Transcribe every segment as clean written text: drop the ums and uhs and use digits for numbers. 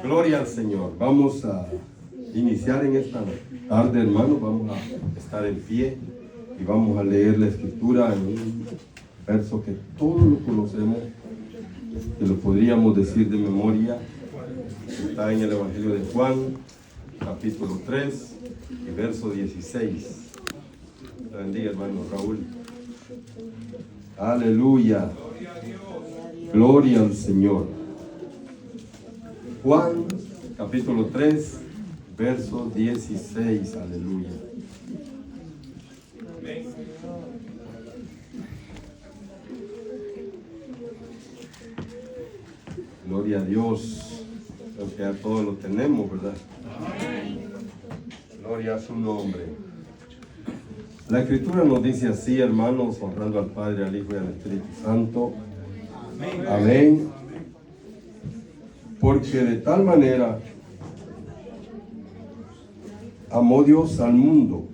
Gloria al Señor. Vamos a iniciar en esta tarde, hermanos. Vamos a estar en pie y vamos a leer la escritura en un verso que todos lo conocemos, que lo podríamos decir de memoria. Está en el Evangelio de Juan, capítulo 3 y verso 16. Te bendiga, hermano Raúl. Aleluya. Gloria al Señor. Juan, capítulo 3, verso 16. Aleluya. Gloria a Dios. Creo que ya todos lo tenemos, ¿verdad? Gloria a su nombre. La Escritura nos dice así, hermanos, honrando al Padre, al Hijo y al Espíritu Santo. Amén. Porque de tal manera amó Dios al mundo,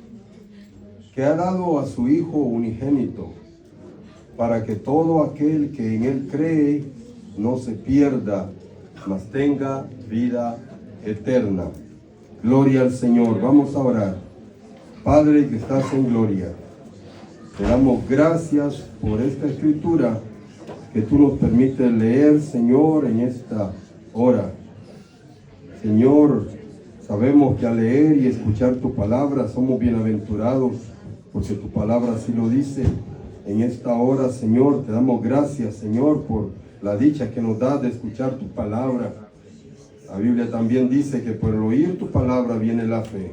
que ha dado a su Hijo unigénito, para que todo aquel que en Él cree no se pierda, mas tenga vida eterna. Gloria al Señor. Vamos a orar. Padre que estás en gloria, te damos gracias por esta escritura que tú nos permites leer, Señor, en esta hora. Señor, sabemos que al leer y escuchar tu palabra somos bienaventurados, porque tu palabra así lo dice. En esta hora, Señor, te damos gracias, Señor, por la dicha que nos das de escuchar tu palabra. La Biblia también dice que por el oír tu palabra viene la fe.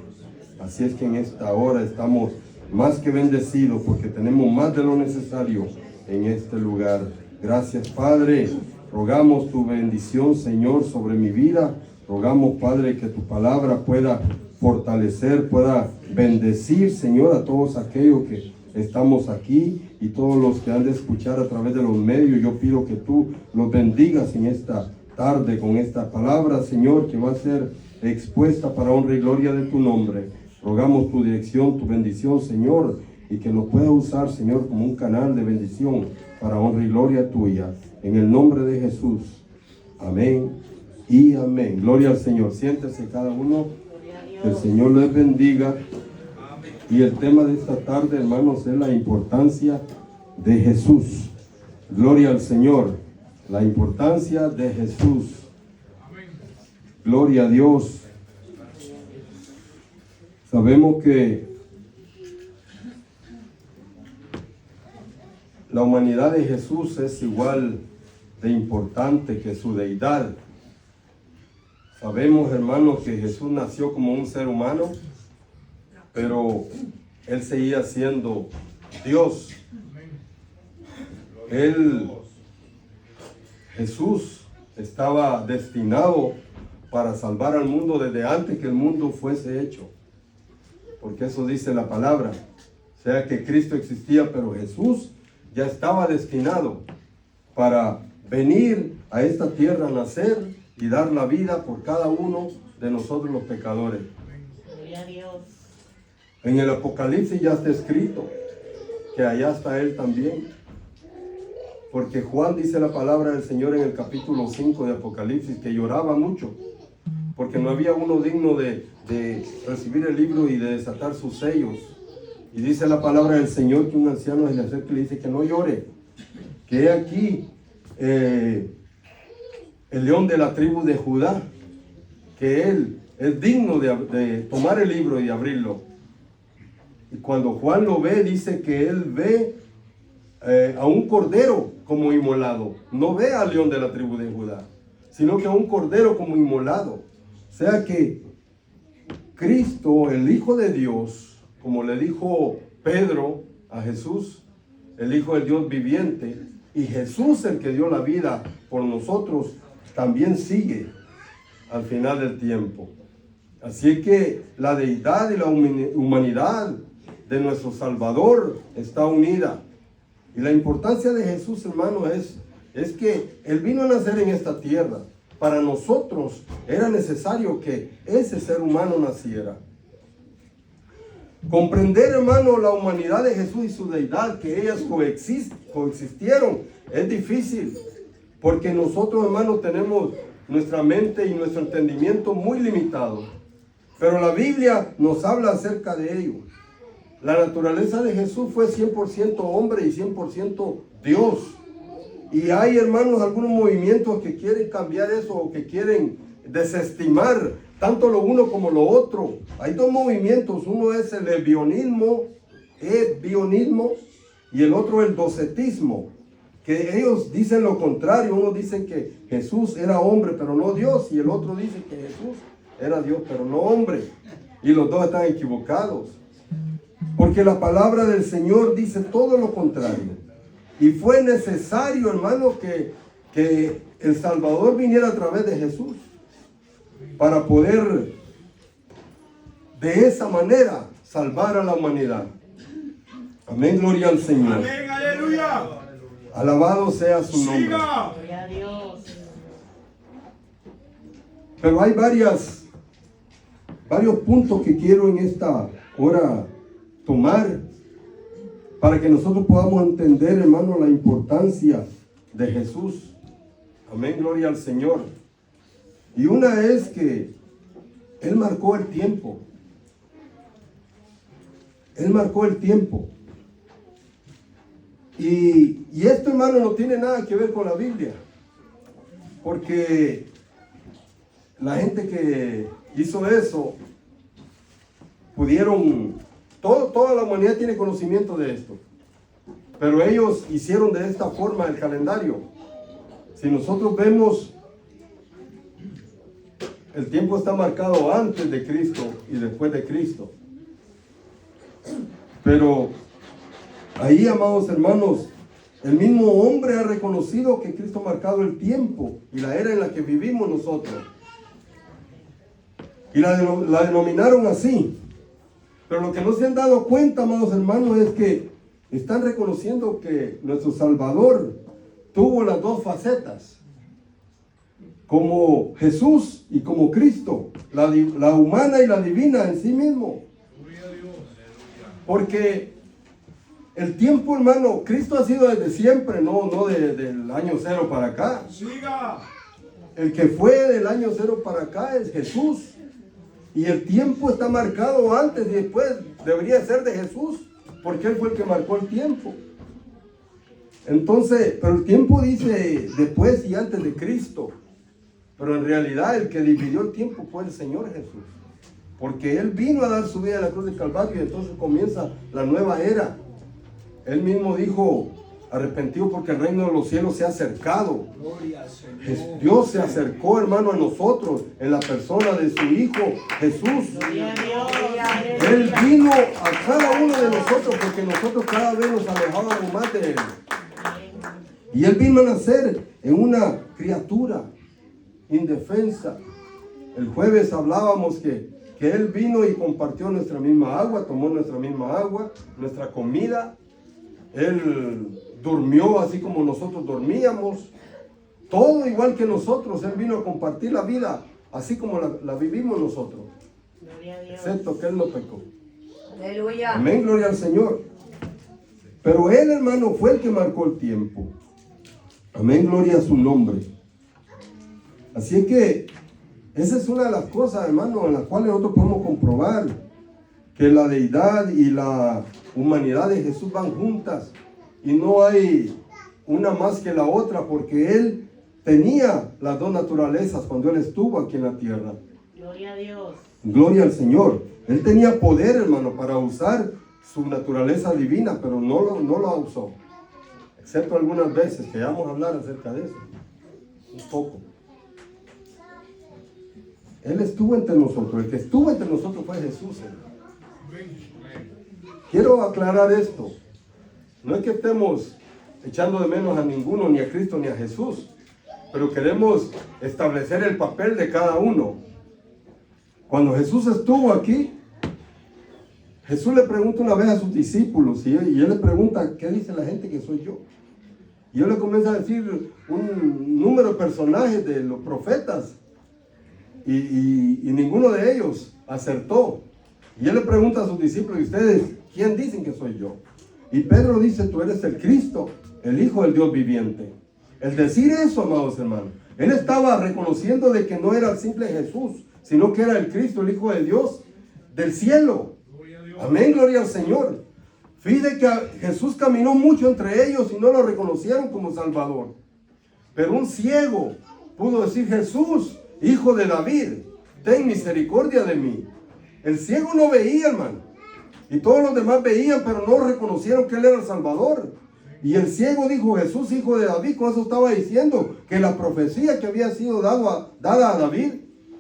Así es que en esta hora estamos más que bendecidos, porque tenemos más de lo necesario en este lugar. Gracias, Padre. Rogamos tu bendición, Señor, sobre mi vida. Rogamos, Padre, que tu palabra pueda fortalecer, pueda bendecir, Señor, a todos aquellos que estamos aquí y todos los que han de escuchar a través de los medios. Yo pido que tú los bendigas en esta tarde con esta palabra, Señor, que va a ser expuesta para honra y gloria de tu nombre. Rogamos tu dirección, tu bendición, Señor, y que nos pueda usar, Señor, como un canal de bendición para honra y gloria tuya. En el nombre de Jesús. Amén y amén. Gloria al Señor. Siéntese cada uno. Que el Señor les bendiga. Y el tema de esta tarde, hermanos, es la importancia de Jesús. Gloria al Señor. La importancia de Jesús. Gloria a Dios. Sabemos que la humanidad de Jesús es igual de importante que su deidad. Sabemos, hermanos, que Jesús nació como un ser humano, pero Él seguía siendo Dios. Jesús estaba destinado para salvar al mundo desde antes que el mundo fuese hecho. Porque eso dice la palabra. O sea que Cristo existía, pero Jesús ya estaba destinado para venir a esta tierra, a nacer y dar la vida por cada uno de nosotros los pecadores. Gloria a Dios. En el Apocalipsis ya está escrito que allá está Él también. Porque Juan dice la palabra del Señor en el capítulo 5 de Apocalipsis que lloraba mucho, porque no había uno digno de recibir el libro y de desatar sus sellos. Y dice la palabra del Señor que un anciano se le acerca y le dice que no llore, que he aquí el león de la tribu de Judá, que él es digno de tomar el libro y de abrirlo. Y cuando Juan lo ve, dice que él ve a un cordero como inmolado. No ve al león de la tribu de Judá, sino que a un cordero como inmolado. O sea que Cristo, el Hijo de Dios, como le dijo Pedro a Jesús, el Hijo del Dios viviente, y Jesús, el que dio la vida por nosotros, también sigue al final del tiempo. Así que la deidad y la humanidad de nuestro Salvador está unida. Y la importancia de Jesús, hermano, es que Él vino a nacer en esta tierra. Para nosotros era necesario que ese ser humano naciera. Comprender, hermano, la humanidad de Jesús y su deidad, que ellas coexistieron, es difícil. Porque nosotros, hermano, tenemos nuestra mente y nuestro entendimiento muy limitado. Pero la Biblia nos habla acerca de ello. La naturaleza de Jesús fue 100% hombre y 100% Dios. Y hay, hermanos, algunos movimientos que quieren cambiar eso o que quieren desestimar tanto lo uno como lo otro. Hay dos movimientos, uno es el ebionismo, y el otro el docetismo, que ellos dicen lo contrario. Uno dice que Jesús era hombre pero no Dios, y el otro dice que Jesús era Dios pero no hombre, y los dos están equivocados, porque la palabra del Señor dice todo lo contrario. Y fue necesario, hermano, que el Salvador viniera a través de Jesús para poder de esa manera salvar a la humanidad. Amén, gloria al Señor. Amén, aleluya. Alabado sea su nombre. Gloria a Dios. Pero hay varios puntos que quiero en esta hora tomar para que nosotros podamos entender, hermano, la importancia de Jesús. Amén, gloria al Señor. Y una es que Él marcó el tiempo. Él marcó el tiempo. Y esto, hermano, no tiene nada que ver con la Biblia. Porque la gente que hizo eso, toda la humanidad tiene conocimiento de esto. Pero ellos hicieron de esta forma el calendario. Si nosotros vemos, el tiempo está marcado antes de Cristo y después de Cristo. Pero ahí, amados hermanos, el mismo hombre ha reconocido que Cristo ha marcado el tiempo y la era en la que vivimos nosotros. Y la denominaron así. Pero lo que no se han dado cuenta, amados hermanos, es que están reconociendo que nuestro Salvador tuvo las dos facetas, como Jesús y como Cristo, la humana y la divina en sí mismo. Porque el tiempo, hermano, Cristo ha sido desde siempre, no del año 0 para acá. El que fue del año 0 para acá es Jesús. Y el tiempo está marcado antes y después, debería ser de Jesús, porque Él fue el que marcó el tiempo. Entonces, pero el tiempo dice después y antes de Cristo. Pero en realidad el que dividió el tiempo fue el Señor Jesús. Porque Él vino a dar su vida en la cruz del Calvario y entonces comienza la nueva era. Él mismo dijo, arrepentido porque el reino de los cielos se ha acercado. Dios se acercó, hermano, a nosotros en la persona de su Hijo Jesús. Él vino a cada uno de nosotros porque nosotros cada vez nos alejábamos más de Él. Y Él vino a nacer en una criatura indefensa. El jueves hablábamos que Él vino y compartió nuestra misma agua, tomó nuestra misma agua, nuestra comida. Él durmió así como nosotros dormíamos. Todo igual que nosotros. Él vino a compartir la vida así como la vivimos nosotros. Excepto que Él no pecó. Aleluya. Amén, gloria al Señor. Pero Él, hermano, fue el que marcó el tiempo. Amén, gloria a su nombre. Así es que esa es una de las cosas, hermano, en las cuales nosotros podemos comprobar que la deidad y la humanidad de Jesús van juntas y no hay una más que la otra, porque Él tenía las dos naturalezas cuando Él estuvo aquí en la tierra. Gloria a Dios. Gloria al Señor. Él tenía poder, hermano, para usar su naturaleza divina, pero no la usó. Excepto algunas veces, que vamos a hablar acerca de eso. Un poco. Él estuvo entre nosotros. El que estuvo entre nosotros fue Jesús, hermano. Quiero aclarar esto. No es que estemos echando de menos a ninguno, ni a Cristo, ni a Jesús. Pero queremos establecer el papel de cada uno. Cuando Jesús estuvo aquí, Jesús le pregunta una vez a sus discípulos y él le pregunta, ¿qué dice la gente que soy yo? Y él le comienza a decir un número de personajes de los profetas y ninguno de ellos acertó. Y él le pregunta a sus discípulos, ¿y ustedes quién dicen que soy yo? Y Pedro dice, tú eres el Cristo, el Hijo del Dios viviente. El decir eso, amados hermanos, Él estaba reconociendo de que no era el simple Jesús, sino que era el Cristo, el Hijo de Dios del cielo. Amén, gloria al Señor. Fíjate que Jesús caminó mucho entre ellos y no lo reconocieron como Salvador. Pero un ciego pudo decir: Jesús, Hijo de David, ten misericordia de mí. El ciego no veía, hermano. Y todos los demás veían, pero no reconocieron que Él era el Salvador. Y el ciego dijo: Jesús, Hijo de David. Con eso estaba diciendo que la profecía que había sido dada a David,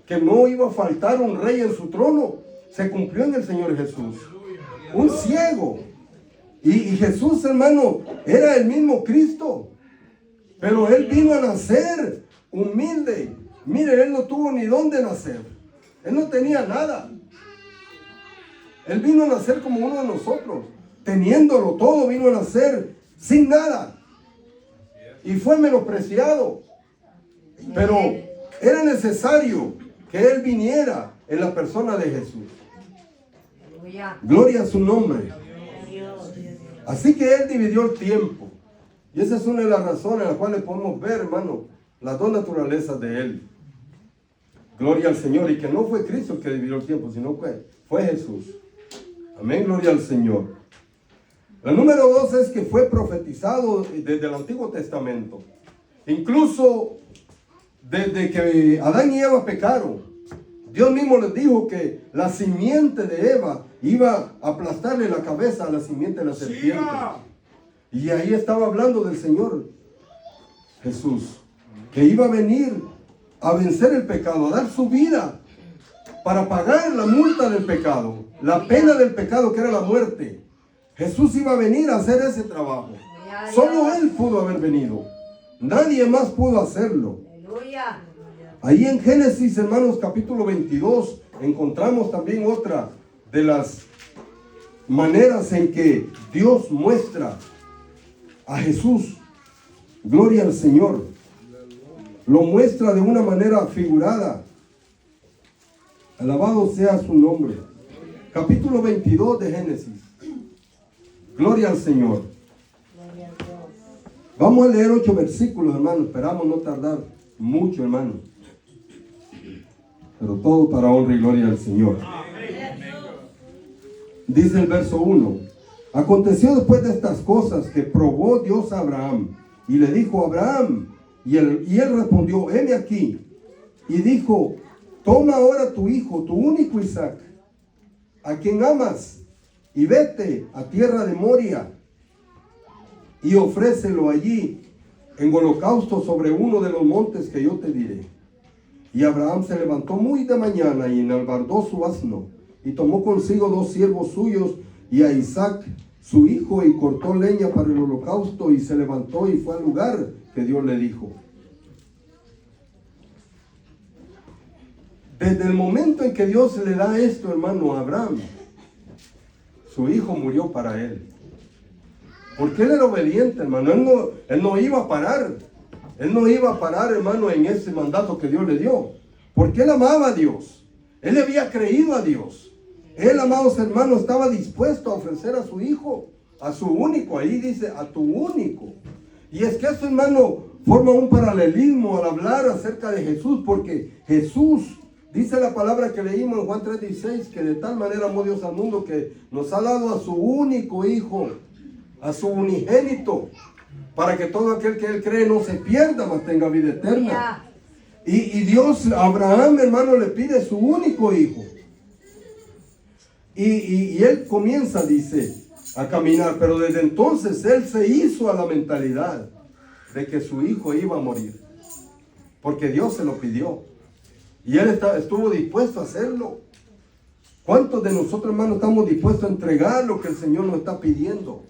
que no iba a faltar un rey en su trono, se cumplió en el Señor Jesús. Un ciego. Y Jesús, hermano, era el mismo Cristo. Pero Él vino a nacer humilde. Mire, Él no tuvo ni dónde nacer. Él no tenía nada. Él vino a nacer como uno de nosotros. Teniéndolo todo, vino a nacer sin nada. Y fue menospreciado. Pero era necesario que Él viniera en la persona de Jesús. Gloria a su nombre. Así que Él dividió el tiempo. Y esa es una de las razones en las cuales podemos ver, hermano, las dos naturalezas de Él. Gloria al Señor. Y que no fue Cristo el que dividió el tiempo, sino que fue Jesús. Amén, gloria al Señor. La número 2 es que fue profetizado desde el Antiguo Testamento. Incluso desde que Adán y Eva pecaron, Dios mismo les dijo que la simiente de Eva iba a aplastarle la cabeza a la simiente de la serpiente. Y ahí estaba hablando del Señor Jesús, que iba a venir a vencer el pecado, a dar su vida para pagar la multa del pecado, la pena del pecado, que era la muerte. Jesús iba a venir a hacer ese trabajo. Solo Él pudo haber venido. Nadie más pudo hacerlo. Ahí en Génesis, hermanos, capítulo 22, encontramos también otra de las maneras en que Dios muestra a Jesús. Gloria al Señor. Lo muestra de una manera figurada. Alabado sea su nombre. Capítulo 22 de Génesis. Gloria al Señor. Vamos a leer 8 versículos, hermano. Esperamos no tardar mucho, hermano. Pero todo para honra y gloria al Señor. Dice el verso 1. Aconteció después de estas cosas que probó Dios a Abraham y le dijo: Abraham, y él respondió: heme aquí. Y dijo: toma ahora tu hijo, tu único Isaac, a quien amas, y vete a tierra de Moria y ofrécelo allí en holocausto sobre uno de los montes que yo te diré. Y Abraham se levantó muy de mañana y enalbardó su asno y tomó consigo 2 siervos suyos y a Isaac su hijo, y cortó leña para el holocausto, y se levantó y fue al lugar que Dios le dijo. Desde el momento en que Dios le da esto, hermano, a Abraham, su hijo murió para él. Porque él era obediente, hermano. Él no iba a parar. Él no iba a parar, hermano, en ese mandato que Dios le dio. Porque él amaba a Dios. Él había creído a Dios. Él, amados hermanos, estaba dispuesto a ofrecer a su hijo, a su único. Ahí dice: a tu único. Y es que eso, hermano, forma un paralelismo al hablar acerca de Jesús. Porque Jesús, dice la palabra que leímos en Juan 3:16, que de tal manera amó Dios al mundo que nos ha dado a su único hijo, a su unigénito, para que todo aquel que Él cree no se pierda, mas tenga vida eterna. Y Dios a Abraham, hermano, le pide su único hijo. Y él comienza, dice, a caminar. Pero desde entonces él se hizo a la mentalidad de que su hijo iba a morir, porque Dios se lo pidió. Y él estuvo dispuesto a hacerlo. ¿Cuántos de nosotros, hermanos, estamos dispuestos a entregar lo que el Señor nos está pidiendo?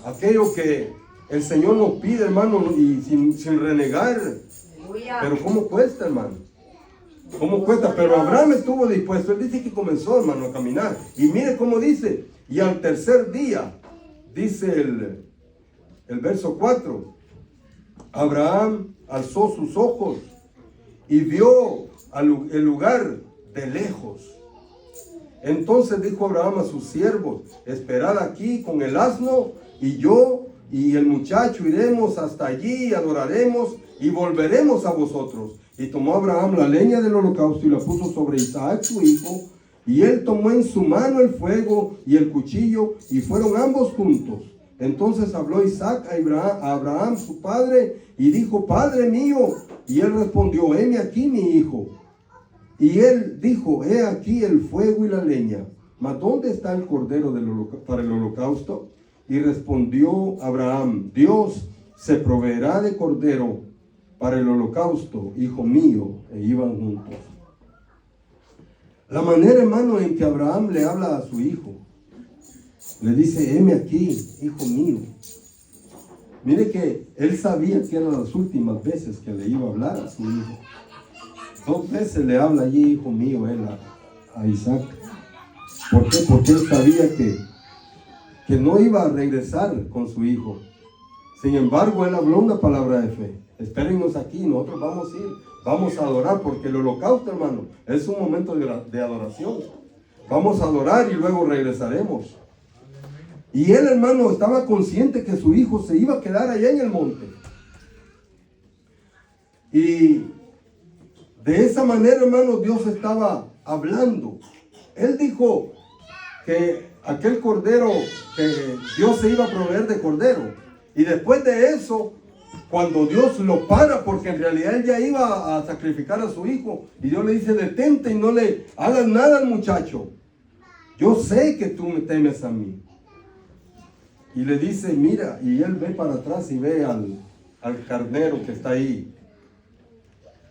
Aquello que el Señor nos pide, hermano, y sin renegar. Pero ¿cómo cuesta, hermano? ¿Cómo cuesta? Pero Abraham estuvo dispuesto. Él dice que comenzó, hermano, a caminar. Y mire cómo dice: y al tercer día, dice el verso 4, Abraham alzó sus ojos y vio el lugar de lejos. Entonces dijo Abraham a sus siervos: esperad aquí con el asno, y yo y el muchacho iremos hasta allí y adoraremos, y volveremos a vosotros. Y tomó Abraham la leña del holocausto y la puso sobre Isaac su hijo, y él tomó en su mano el fuego y el cuchillo, y fueron ambos juntos. Entonces habló Isaac a Abraham su padre, y dijo: Padre mío. Y él respondió: heme aquí, mi hijo. Y él dijo: he aquí el fuego y la leña, mas ¿dónde está el cordero para el holocausto? Y respondió Abraham: Dios se proveerá de cordero para el holocausto, hijo mío. E iban juntos. La manera, hermano, en que Abraham le habla a su hijo, le dice: heme aquí, hijo mío. Mire que él sabía que eran las últimas veces que le iba a hablar a su hijo. 2 veces le habla allí, hijo mío, él a Isaac. ¿Por qué? Porque él sabía que no iba a regresar con su hijo. Sin embargo, él habló una palabra de fe: espérennos aquí, nosotros vamos a ir, vamos a adorar, porque el holocausto, hermano, es un momento de adoración. Vamos a adorar y luego regresaremos. Y él, hermano, estaba consciente que su hijo se iba a quedar allá en el monte. Y de esa manera, hermano, Dios estaba hablando. Él dijo que aquel cordero, que Dios se iba a proveer de cordero. Y después de eso, cuando Dios lo para, porque en realidad él ya iba a sacrificar a su hijo, y Dios le dice: detente y no le hagas nada al muchacho. Yo sé que tú me temes a mí. Y le dice: mira, y él ve para atrás y ve al carnero que está ahí,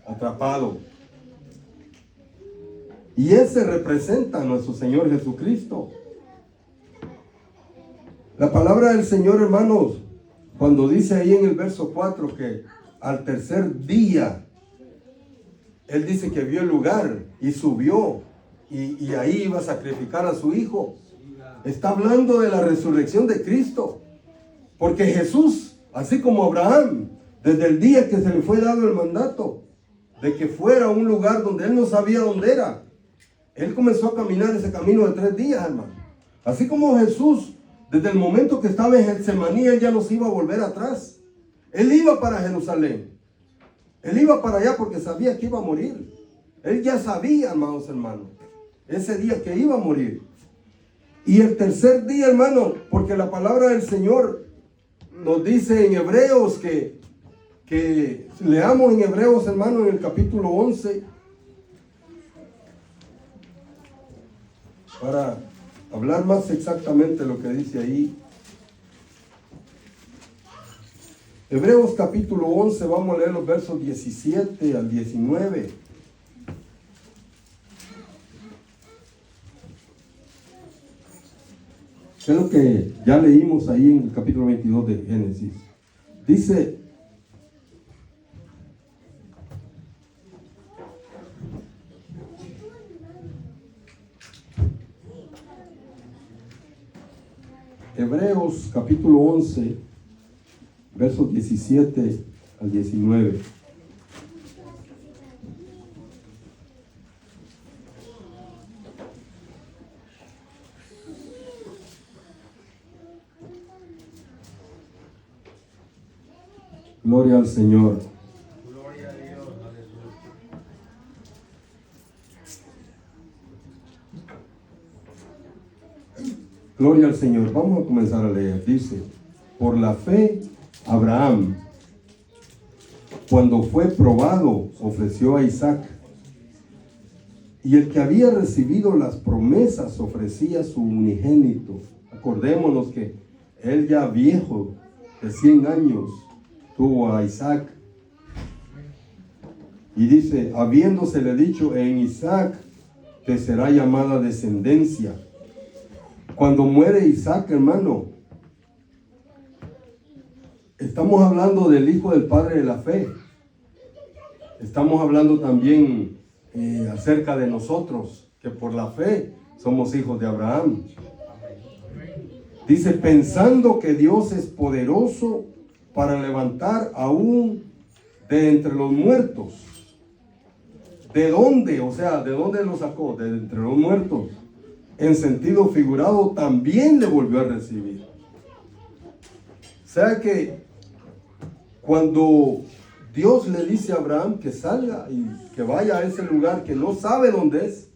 atrapado. Y ese representa a nuestro Señor Jesucristo. La palabra del Señor, hermanos, cuando dice ahí en el verso 4 que al tercer día, él dice que vio el lugar y subió, y ahí iba a sacrificar a su hijo. Está hablando de la resurrección de Cristo. Porque Jesús, así como Abraham, desde el día que se le fue dado el mandato de que fuera a un lugar donde él no sabía dónde era, él comenzó a caminar ese camino de 3 días, hermano. Así como Jesús, desde el momento que estaba en Getsemaní, él ya no se iba a volver atrás. Él iba para Jerusalén. Él iba para allá porque sabía que iba a morir. Él ya sabía, amados hermanos, ese día que iba a morir. Y el tercer día, hermano, porque la palabra del Señor nos dice en Hebreos que leamos en Hebreos, hermano, en el capítulo 11, para hablar más exactamente lo que dice ahí. Hebreos capítulo 11, vamos a leer los versos 17 al 19. Es lo que ya leímos ahí en el capítulo 22 de Génesis. Dice: Hebreos capítulo 11, versos 17 al 19. Gloria al Señor. Gloria a Dios. Gloria al Señor. Vamos a comenzar a leer. Dice: por la fe, Abraham, cuando fue probado, ofreció a Isaac. Y el que había recibido las promesas ofrecía su unigénito. Acordémonos que él, ya viejo, de 100 años, tuvo a Isaac. Y dice: habiéndosele dicho: en Isaac te será llamada descendencia. Cuando muere Isaac, hermano, estamos hablando del hijo del padre de la fe. Estamos hablando también acerca de nosotros, que por la fe somos hijos de Abraham. Dice: pensando que Dios es poderoso para levantar aún de entre los muertos. ¿De dónde? O sea, ¿de dónde lo sacó? De entre los muertos. En sentido figurado, también le volvió a recibir. O sea que cuando Dios le dice a Abraham que salga y que vaya a ese lugar que no sabe dónde es,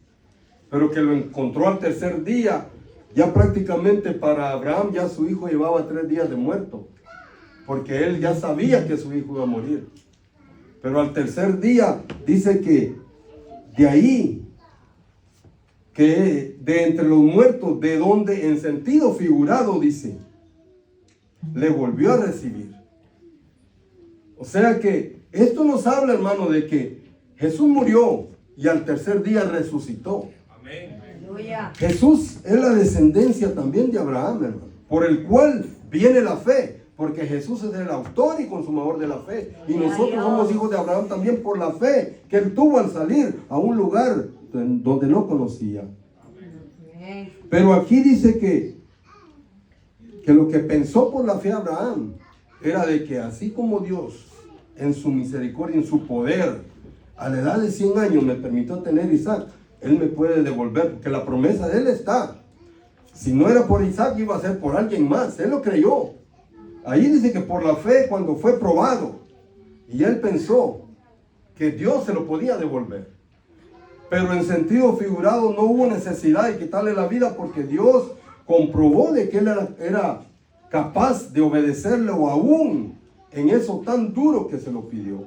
pero que lo encontró al tercer día. Ya prácticamente para Abraham ya su hijo llevaba 3 días de muerto, porque él ya sabía que su hijo iba a morir. Pero al tercer día dice que de ahí, que de entre los muertos, de donde en sentido figurado dice, le volvió a recibir. O sea que esto nos habla, hermano, de que Jesús murió y al tercer día resucitó. Aleluya. Jesús es la descendencia también de Abraham, hermano, por el cual viene la fe, porque Jesús es el autor y consumador de la fe, y nosotros somos hijos de Abraham también por la fe que él tuvo al salir a un lugar donde no conocía. Pero aquí dice que lo que pensó por la fe Abraham era de que así como Dios en su misericordia, en su poder, a la edad de 100 años me permitió tener Isaac, Él me puede devolver, porque la promesa de Él está. Si no era por Isaac, iba a ser por alguien más. Él lo creyó. Ahí dice que por la fe, cuando fue probado, y Él pensó que Dios se lo podía devolver. Pero en sentido figurado no hubo necesidad de quitarle la vida, porque Dios comprobó de que Él era capaz de obedecerle, o aún en eso tan duro que se lo pidió.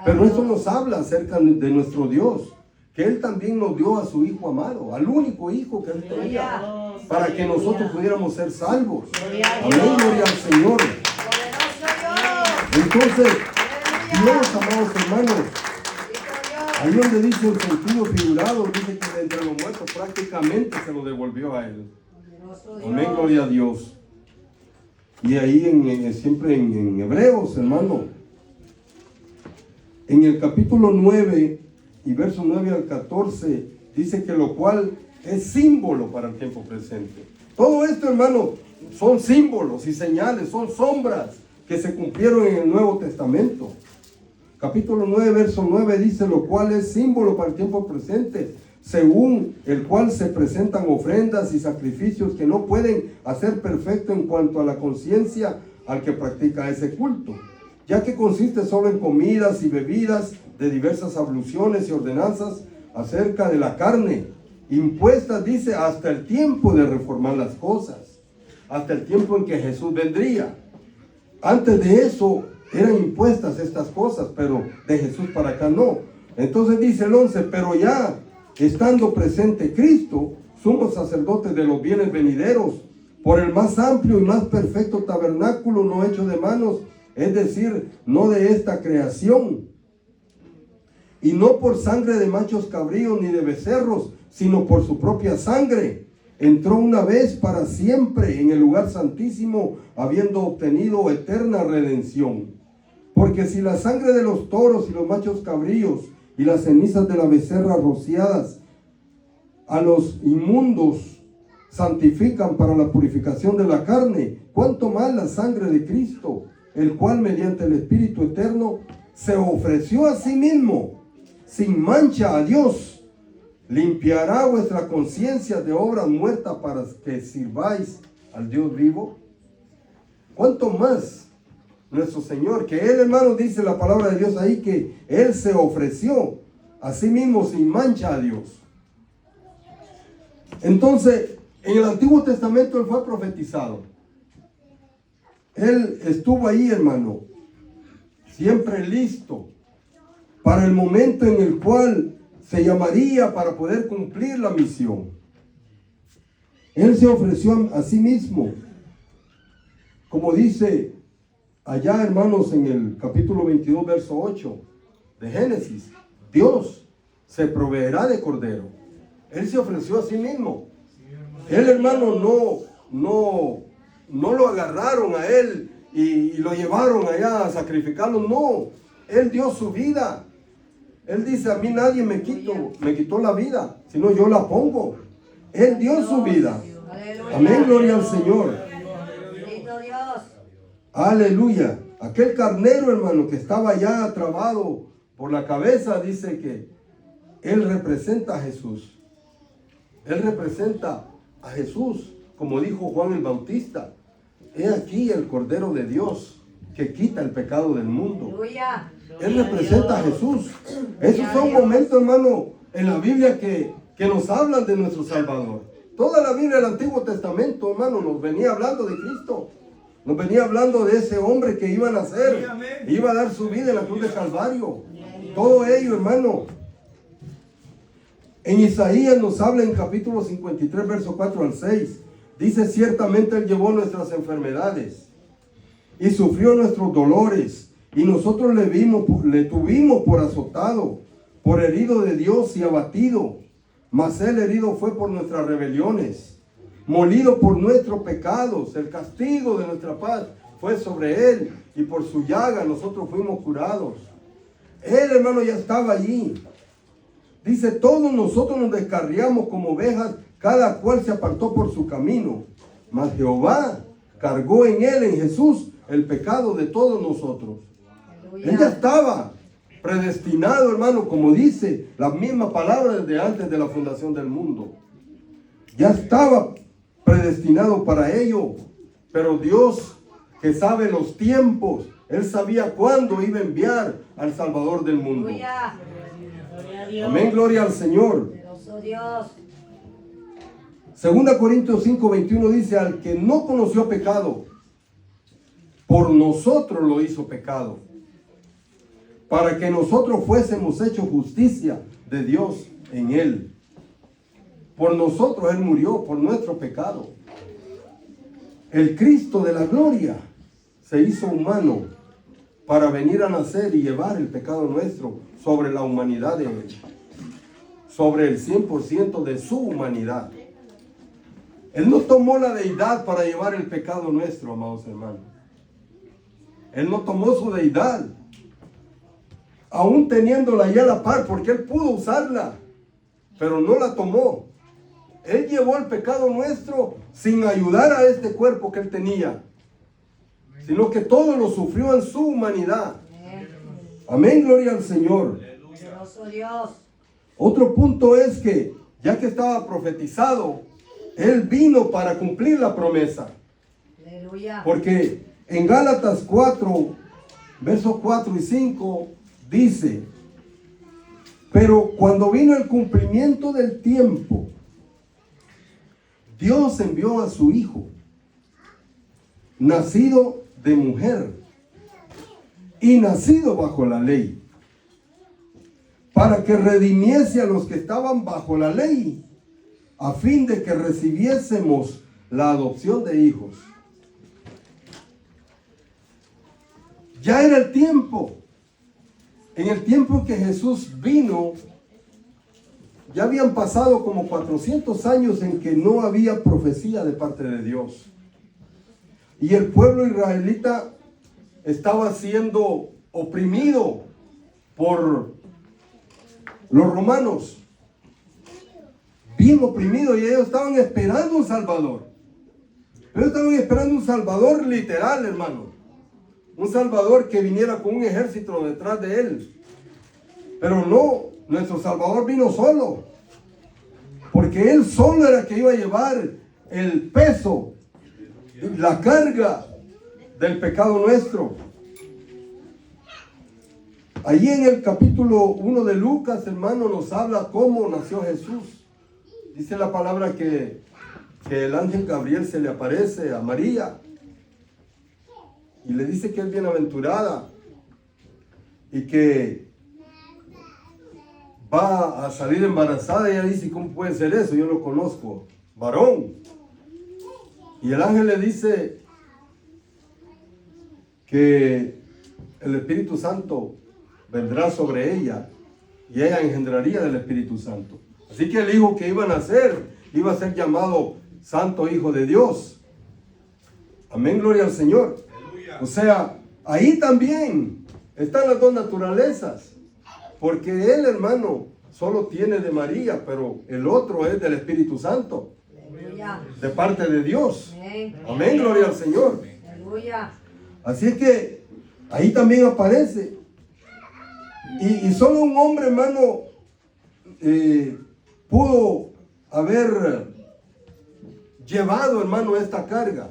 Pero eso nos habla acerca de nuestro Dios, que Él también nos dio a su Hijo amado, al único Hijo que Él tenía, para que nosotros pudiéramos ser salvos. Amén, gloria al Señor. Entonces, Dios, amados hermanos, ahí donde dice el sentido figurado, dice que de entre los muertos prácticamente se lo devolvió a Él. Amén, gloria a Dios. Y ahí siempre en Hebreos, hermano, en el capítulo 9 y verso 9 al 14, dice que lo cual es símbolo para el tiempo presente. Todo esto, hermano, son símbolos y señales, son sombras que se cumplieron en el Nuevo Testamento. Capítulo 9, verso 9 dice, lo cual es símbolo para el tiempo presente, según el cual se presentan ofrendas y sacrificios que no pueden hacer perfecto en cuanto a la conciencia al que practica ese culto, ya que consiste solo en comidas y bebidas de diversas abluciones y ordenanzas acerca de la carne, impuestas, dice, hasta el tiempo de reformar las cosas, hasta el tiempo en que Jesús vendría. Antes de eso eran impuestas estas cosas, pero de Jesús para acá no. Entonces dice el 11, pero ya estando presente Cristo, sumo sacerdote de los bienes venideros, por el más amplio y más perfecto tabernáculo no hecho de manos, es decir, no de esta creación, y no por sangre de machos cabríos ni de becerros, sino por su propia sangre, entró una vez para siempre en el lugar santísimo, habiendo obtenido eterna redención. Porque si la sangre de los toros y los machos cabríos y las cenizas de la becerra rociadas a los inmundos santifican para la purificación de la carne, cuánto más la sangre de Cristo, el cual mediante el Espíritu eterno se ofreció a sí mismo sin mancha a Dios, limpiará vuestra conciencia de obras muertas para que sirváis al Dios vivo. Cuánto más nuestro Señor, que Él, hermano, dice la palabra de Dios ahí, que Él se ofreció a sí mismo sin mancha a Dios. Entonces, en el Antiguo Testamento Él fue profetizado. Él estuvo ahí, hermano, siempre listo para el momento en el cual se llamaría para poder cumplir la misión. Él se ofreció a sí mismo, como dice allá, hermanos, en el capítulo 22, verso 8 de Génesis, Dios se proveerá de cordero. Él se ofreció a sí mismo. Él, hermano, no lo agarraron a él y lo llevaron allá a sacrificarlo. No, él dio su vida. Él dice, a mí nadie me quitó la vida, sino yo la pongo. Él dio su vida. Amén, gloria al Señor. Aleluya. Aquel carnero, hermano, que estaba ya trabado por la cabeza, dice que él representa a Jesús. Él representa a Jesús, como dijo Juan el Bautista. He aquí el Cordero de Dios que quita el pecado del mundo. Aleluya. Él representa a Jesús. Esos son momentos, hermano, en la Biblia que nos hablan de nuestro Salvador. Toda la Biblia del Antiguo Testamento, hermano, nos venía hablando de Cristo. Nos venía hablando de ese hombre que iba a nacer, iba a dar su vida en la cruz de Calvario. Todo ello, hermano. En Isaías nos habla en capítulo 53, verso 4 al 6. Dice, ciertamente Él llevó nuestras enfermedades y sufrió nuestros dolores. Y nosotros le tuvimos por azotado, por herido de Dios y abatido. Mas Él herido fue por nuestras rebeliones, molido por nuestros pecados. El castigo de nuestra paz fue sobre Él, y por su llaga nosotros fuimos curados. Él, hermano, ya estaba allí. Dice, todos nosotros nos descarriamos como ovejas, cada cual se apartó por su camino. Mas Jehová cargó en Él, en Jesús, el pecado de todos nosotros. Aleluya. Él ya estaba predestinado, hermano, como dice la misma palabra desde antes de la fundación del mundo. Ya estaba predestinado para ello. Pero Dios, que sabe los tiempos, Él sabía cuándo iba a enviar al Salvador del mundo. Aleluya. Amén, gloria al Señor. Poderoso Dios. 2 Corintios 5, 21 dice, al que no conoció pecado, por nosotros lo hizo pecado, para que nosotros fuésemos hechos justicia de Dios en Él. Por nosotros Él murió, por nuestro pecado. El Cristo de la gloria se hizo humano para venir a nacer y llevar el pecado nuestro sobre la humanidad de Él, sobre el 100% de su humanidad. Él no tomó la deidad para llevar el pecado nuestro, amados hermanos. Él no tomó su deidad, aún teniéndola ya a la par, porque Él pudo usarla, pero no la tomó. Él llevó el pecado nuestro sin ayudar a este cuerpo que Él tenía, sino que todo lo sufrió en su humanidad. Amén, gloria al Señor. Poderoso Dios. Otro punto es que, ya que estaba profetizado, Él vino para cumplir la promesa. Aleluya. Porque en Gálatas 4, versos 4 y 5, dice, pero cuando vino el cumplimiento del tiempo, Dios envió a su Hijo, nacido de mujer y nacido bajo la ley, para que redimiese a los que estaban bajo la ley, a fin de que recibiésemos la adopción de hijos. Ya era el tiempo. En el tiempo que Jesús vino, ya habían pasado como 400 años en que no había profecía de parte de Dios. Y el pueblo israelita estaba siendo oprimido por los romanos. Bien oprimido, y ellos estaban esperando un Salvador. Ellos estaban esperando un Salvador literal, hermano. Un Salvador que viniera con un ejército detrás de Él. Pero no, nuestro Salvador vino solo. Porque Él solo era el que iba a llevar el peso, la carga del pecado nuestro. Allí en el capítulo 1 de Lucas, hermano, nos habla cómo nació Jesús. Dice la palabra que el ángel Gabriel se le aparece a María y le dice que es bienaventurada y que va a salir embarazada. Y ella dice, ¿cómo puede ser eso? Yo lo conozco, varón. Y el ángel le dice que el Espíritu Santo vendrá sobre ella y ella engendraría del Espíritu Santo. Así que el hijo que iba a nacer iba a ser llamado Santo Hijo de Dios. Amén, gloria al Señor. Aleluya. O sea, ahí también están las dos naturalezas. Porque él, hermano, solo tiene de María, pero el otro es del Espíritu Santo. Aleluya. De parte de Dios. Amén. Amén, gloria al Señor. Aleluya. Así es que ahí también aparece. Y solo un hombre, hermano, pudo haber llevado, hermano, esta carga.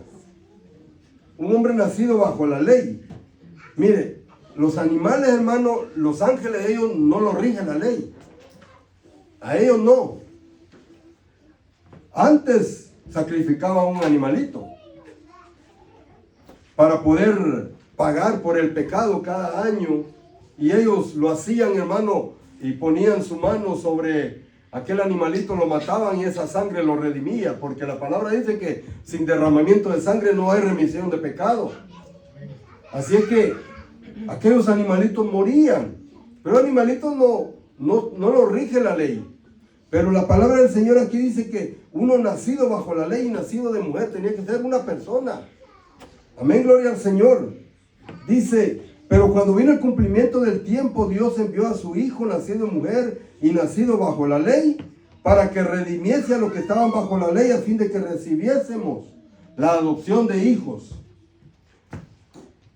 Un hombre nacido bajo la ley. Mire, los animales, hermano, los ángeles, ellos no los rige la ley. A ellos no. Antes sacrificaban un animalito para poder pagar por el pecado cada año. Y ellos lo hacían, hermano, y ponían su mano sobre aquel animalito, lo mataban y esa sangre lo redimía. Porque la palabra dice que sin derramamiento de sangre no hay remisión de pecado. Así es que aquellos animalitos morían. Pero animalitos no lo rige la ley. Pero la palabra del Señor aquí dice que uno nacido bajo la ley y nacido de mujer tenía que ser una persona. Amén, gloria al Señor. Dice, pero cuando vino el cumplimiento del tiempo, Dios envió a su Hijo nacido de mujer y nacido bajo la ley, para que redimiese a los que estaban bajo la ley, a fin de que recibiésemos la adopción de hijos.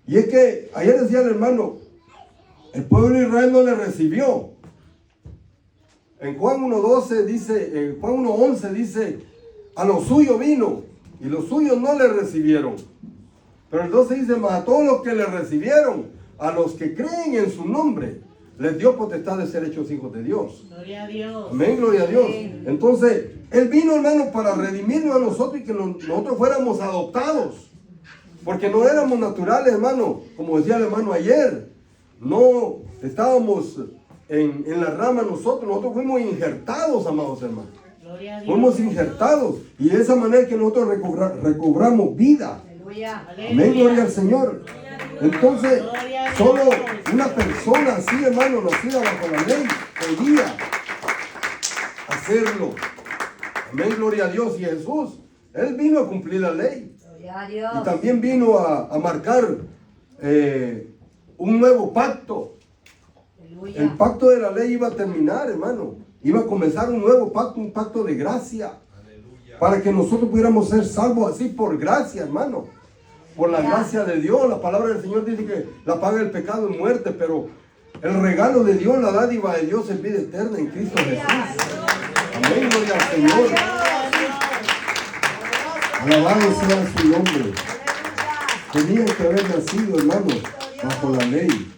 Y es que ayer decía el hermano, el pueblo de Israel no le recibió. En Juan 1.12 dice, en Juan 1.11 dice, a lo suyo vino y los suyos no le recibieron. Pero el 12 dice, mas a todos los que le recibieron, a los que creen en su nombre, les dio potestad de ser hechos hijos de Dios. Gloria a Dios. Amén, gloria a Dios. Entonces, Él vino, hermano, para redimirnos a nosotros y que nosotros fuéramos adoptados. Porque no éramos naturales, hermano, como decía el hermano ayer. No estábamos en la rama nosotros fuimos injertados, amados hermanos. Fuimos injertados y de esa manera que nosotros recobramos vida. Aleluya. Amén, gloria al Señor. Entonces, solo una persona así, hermano, nacida bajo la ley, podía hacerlo. Amén, gloria a Dios. Y Jesús, Él vino a cumplir la ley. Gloria a Dios. Y también vino a marcar un nuevo pacto. Aleluya. El pacto de la ley iba a terminar, hermano. Iba a comenzar un nuevo pacto, un pacto de gracia. Para que nosotros pudiéramos ser salvos así por gracia, hermano. Por la gracia de Dios. La palabra del Señor dice que la paga del pecado es muerte, pero el regalo de Dios, la dádiva de Dios es vida eterna en Cristo Jesús. Amén, gloria al Señor. Alabado sea su nombre. Tenían que haber nacido, hermanos, bajo la ley.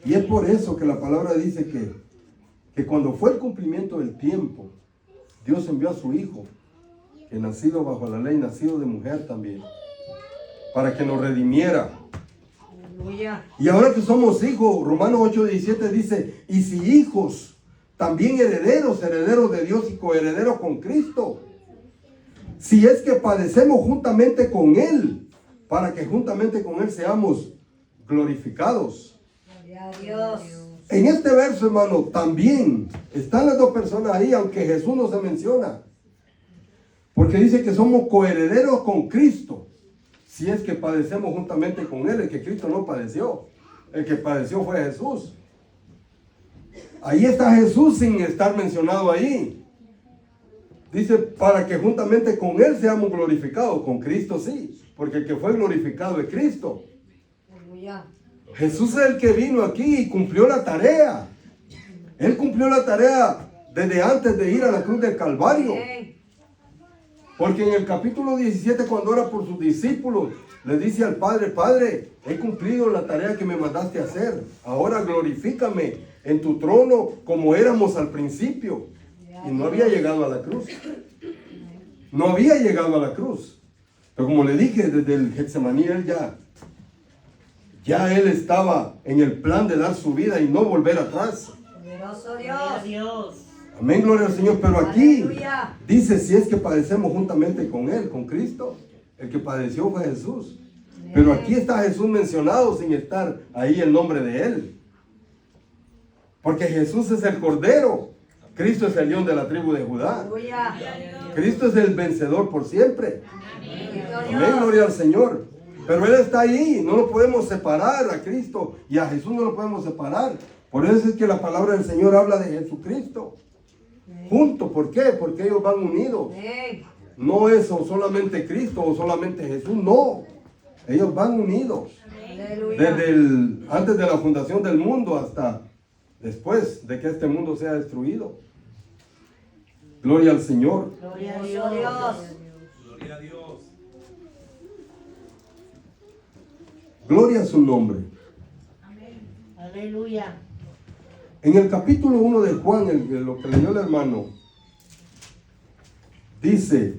Y es por eso que la palabra dice que cuando fue el cumplimiento del tiempo, Dios envió a su Hijo, que nacido bajo la ley, nacido de mujer también, para que nos redimiera. Aleluya. Y ahora que somos hijos, Romanos 8:17 dice, y si hijos, también herederos, herederos de Dios y coherederos con Cristo. Si es que padecemos juntamente con Él, para que juntamente con Él seamos glorificados. Gloria a Dios. En este verso, hermano, también están las dos personas ahí, aunque Jesús no se menciona. Porque dice que somos coherederos con Cristo. Si es que padecemos juntamente con Él, el que Cristo no padeció. El que padeció fue Jesús. Ahí está Jesús sin estar mencionado ahí. Dice, para que juntamente con Él seamos glorificados. Con Cristo sí, porque el que fue glorificado es Cristo. Aleluya. Jesús es el que vino aquí y cumplió la tarea. Él cumplió la tarea desde antes de ir a la cruz del Calvario. Amén. Porque en el capítulo 17, cuando ora por sus discípulos, le dice al Padre, Padre, he cumplido la tarea que me mandaste a hacer. Ahora glorifícame en tu trono como éramos al principio. Y no había llegado a la cruz. No había llegado a la cruz. Pero como le dije, desde el Getsemaní, él ya él estaba en el plan de dar su vida y no volver atrás. Poderoso Gloria a Dios. Dios. Amén, gloria al Señor. Pero aquí Aleluya. dice, si es que padecemos juntamente con Él, con Cristo. El que padeció fue Jesús. Pero aquí está Jesús mencionado sin estar ahí el nombre de Él. Porque Jesús es el Cordero. Cristo es el león de la tribu de Judá. Aleluya. Cristo es el vencedor por siempre. Bendito Amén, Dios. gloria al Señor. Pero Él está ahí, no lo podemos separar a Cristo y a Jesús no lo podemos separar. Por eso es que la palabra del Señor habla de Jesucristo. Juntos, ¿por qué? Porque ellos van unidos. Amén. No es o solamente Cristo o solamente Jesús, no. Ellos van unidos. Aleluya. Desde antes de la fundación del mundo hasta después de que este mundo sea destruido. Gloria al Señor. Gloria a Dios. Gloria a Dios. Gloria a su nombre. Aleluya. En el capítulo 1 de Juan, lo que leyó el hermano, dice,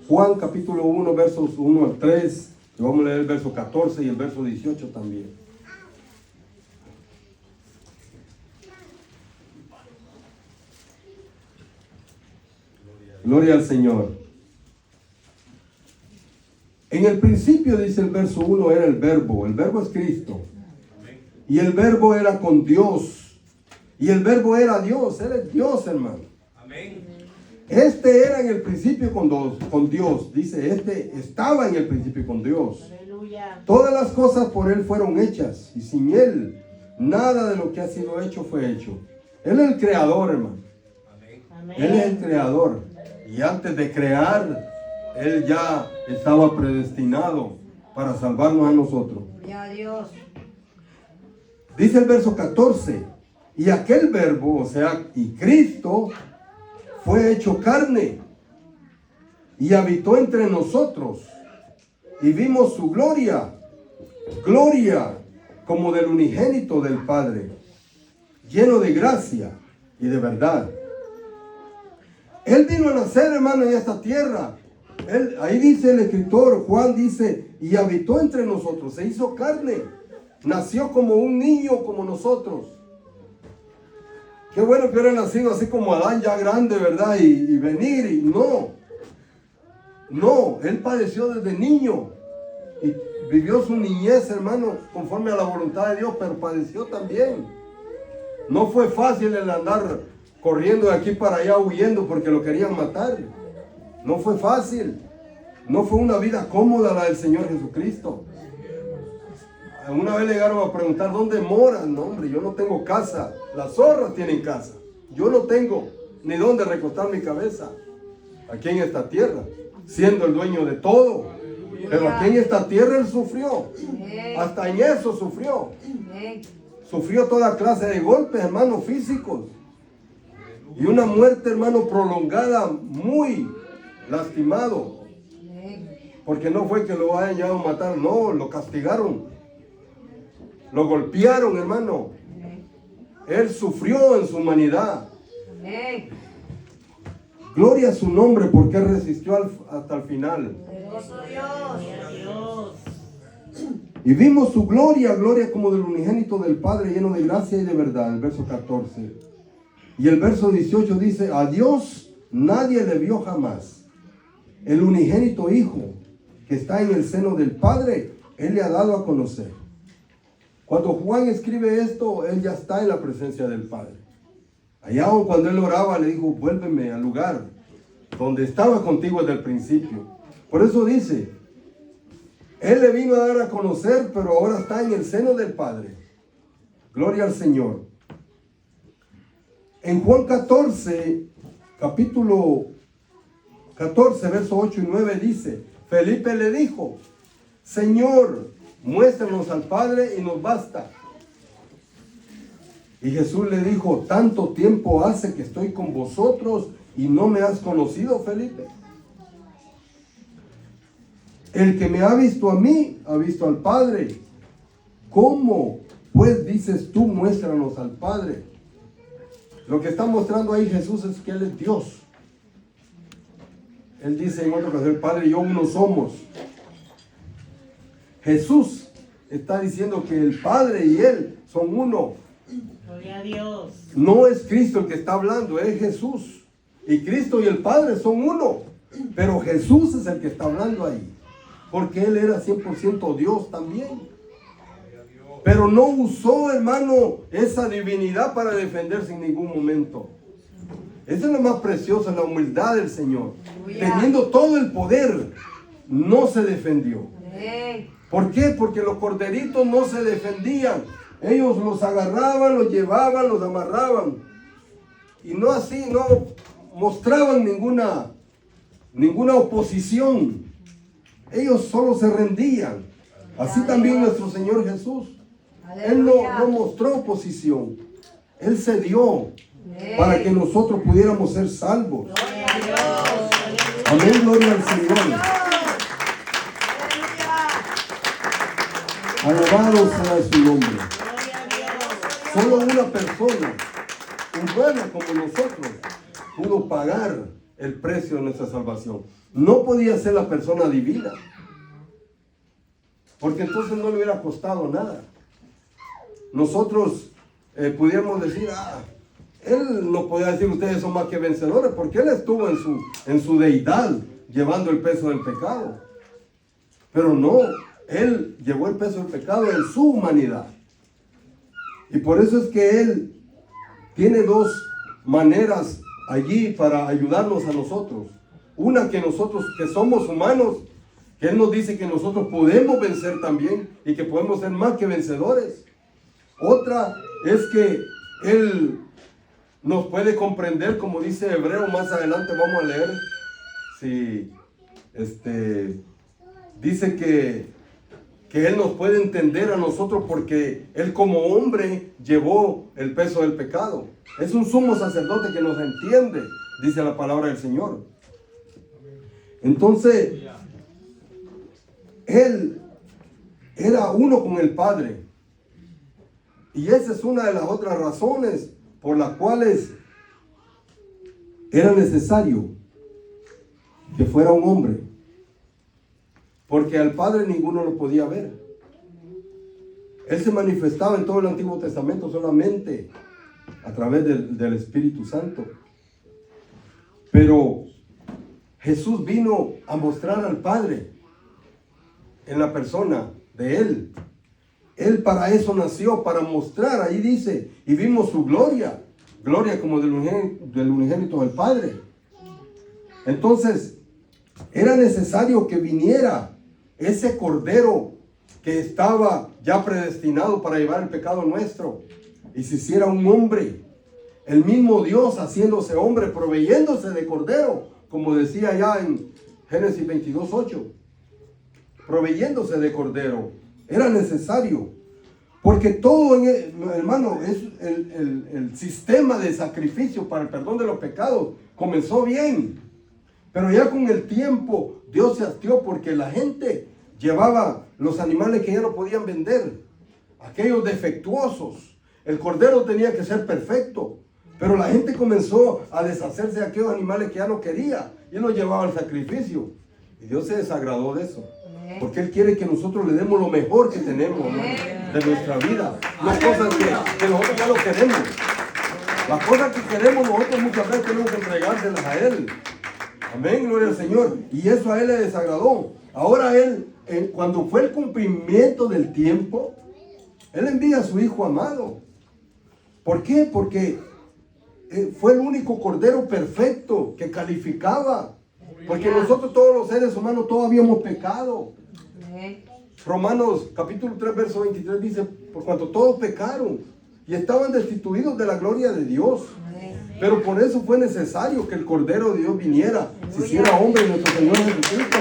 Juan capítulo 1, versos 1 al 3, y vamos a leer el verso 14 y el verso 18 también. Gloria al Señor. En el principio, dice el verso 1, era el verbo es Cristo. Y el verbo era con Dios. Y el verbo era Dios, Él es Dios, hermano. Amén. Este era en el principio con Dios. Dice, este estaba en el principio con Dios. Aleluya. Todas las cosas por Él fueron hechas. Y sin Él, nada de lo que ha sido hecho fue hecho. Él es el creador, hermano. Amén. Él es el creador. Y antes de crear, Él ya estaba predestinado para salvarnos a nosotros. Gloria a Dios. Dice el verso 14, y aquel verbo, o sea, y Cristo, fue hecho carne y habitó entre nosotros y vimos su gloria, gloria como del unigénito del Padre, lleno de gracia y de verdad. Él vino a nacer, hermano, en esta tierra. Ahí dice el escritor, Juan dice, y habitó entre nosotros, se hizo carne. Nació como un niño como nosotros. Qué bueno que hubiera nacido así como Adán ya grande, ¿verdad? Y venir y no, él padeció desde niño y vivió su niñez, hermano, conforme a la voluntad de Dios, pero padeció también. No fue fácil el andar corriendo de aquí para allá huyendo porque lo querían matar. No fue fácil. No fue una vida cómoda la del Señor Jesucristo. Una vez le llegaron a preguntar, ¿dónde moran? No, hombre, yo no tengo casa. Las zorras tienen casa. Yo no tengo ni dónde recostar mi cabeza. Aquí en esta tierra, siendo el dueño de todo. Pero aquí en esta tierra Él sufrió. Hasta en eso sufrió. Sufrió toda clase de golpes, hermanos, físicos. Y una muerte, hermano, prolongada, muy lastimado. Porque no fue que lo hayan llegado a matar, no, lo castigaron. Lo golpearon, hermano. Él sufrió en su humanidad. Gloria a su nombre porque Él resistió hasta el final. Dios. Y vimos su gloria, gloria como del unigénito del Padre, lleno de gracia y de verdad. El verso 14. Y el verso 18 dice, a Dios nadie le vio jamás. El unigénito Hijo que está en el seno del Padre, Él le ha dado a conocer. Cuando Juan escribe esto, él ya está en la presencia del Padre. Allá cuando él oraba, le dijo, vuélveme al lugar donde estaba contigo desde el principio. Por eso dice, Él le vino a dar a conocer, pero ahora está en el seno del Padre. Gloria al Señor. En Juan 14, capítulo 14, versos 8 y 9 dice, Felipe le dijo, Señor, muéstranos al Padre y nos basta. Y Jesús le dijo, tanto tiempo hace que estoy con vosotros y no me has conocido, Felipe. El que me ha visto a mí, ha visto al Padre. ¿Cómo pues dices tú, muéstranos al Padre? Lo que está mostrando ahí Jesús es que Él es Dios. Él dice en otra ocasión, el Padre y yo uno somos. Jesús está diciendo que el Padre y Él son uno. Gloria a Dios. No es Cristo el que está hablando, es Jesús. Y Cristo y el Padre son uno. Pero Jesús es el que está hablando ahí. Porque Él era 100% Dios también. Pero no usó, hermano, esa divinidad para defenderse en ningún momento. Esa es lo más precioso, la humildad del Señor. Teniendo todo el poder, no se defendió. ¿Por qué? Porque los corderitos no se defendían. Ellos los agarraban, los llevaban, los amarraban. Y no así, no mostraban ninguna oposición. Ellos solo se rendían. Así también nuestro Señor Jesús. Él no mostró oposición. Él se dio para que nosotros pudiéramos ser salvos. Amén, gloria al Señor. Alabado sea su nombre. Solo una persona humana como nosotros pudo pagar el precio de nuestra salvación. No podía ser la persona divina, porque entonces no le hubiera costado nada. Nosotros pudiéramos decir, él no podía decir ustedes son más que vencedores, porque él estuvo en su deidad llevando el peso del pecado. Pero no, él llevó el peso del pecado en su humanidad. Y por eso es que él tiene dos maneras allí para ayudarnos a nosotros. Una, que nosotros que somos humanos, que él nos dice que nosotros podemos vencer también y que podemos ser más que vencedores. Otra es que él nos puede comprender, como dice Hebreo, más adelante vamos a leer. Sí, dice que él nos puede entender a nosotros porque él como hombre llevó el peso del pecado. Es un sumo sacerdote que nos entiende, dice la palabra del Señor. Entonces, él era uno con el Padre. Y esa es una de las otras razones por las cuales era necesario que fuera un hombre. Porque al Padre ninguno lo podía ver. Él se manifestaba en todo el Antiguo Testamento solamente a través del Espíritu Santo. Pero Jesús vino a mostrar al Padre en la persona de Él. Él para eso nació, para mostrar, ahí dice, y vimos su gloria, gloria como del unigénito del Padre. Entonces, era necesario que viniera ese Cordero que estaba ya predestinado para llevar el pecado nuestro y se hiciera un hombre, el mismo Dios haciéndose hombre, proveyéndose de Cordero, como decía ya en Génesis 22:8, proveyéndose de Cordero. Era necesario, porque todo, hermano, es el sistema de sacrificio para el perdón de los pecados comenzó bien, pero ya con el tiempo Dios se hastió porque la gente llevaba los animales que ya no podían vender, aquellos defectuosos. El cordero tenía que ser perfecto, pero la gente comenzó a deshacerse de aquellos animales que ya no quería y los llevaba al sacrificio. Y Dios se desagradó de eso, porque Él quiere que nosotros le demos lo mejor que tenemos, hermano, de nuestra vida. Las cosas que nosotros ya no queremos. Las cosas que queremos nosotros muchas veces tenemos que entregárselas a Él. Amén, gloria al Señor. Y eso a Él le desagradó. Ahora Él, cuando fue el cumplimiento del tiempo, Él envía a su Hijo amado. ¿Por qué? Porque fue el único Cordero perfecto que calificaba. Porque nosotros todos los seres humanos todos habíamos pecado. Romanos capítulo 3 verso 23 dice, por cuanto todos pecaron y estaban destituidos de la gloria de Dios. Pero por eso fue necesario que el Cordero de Dios viniera, se hiciera hombre, nuestro Señor Jesucristo,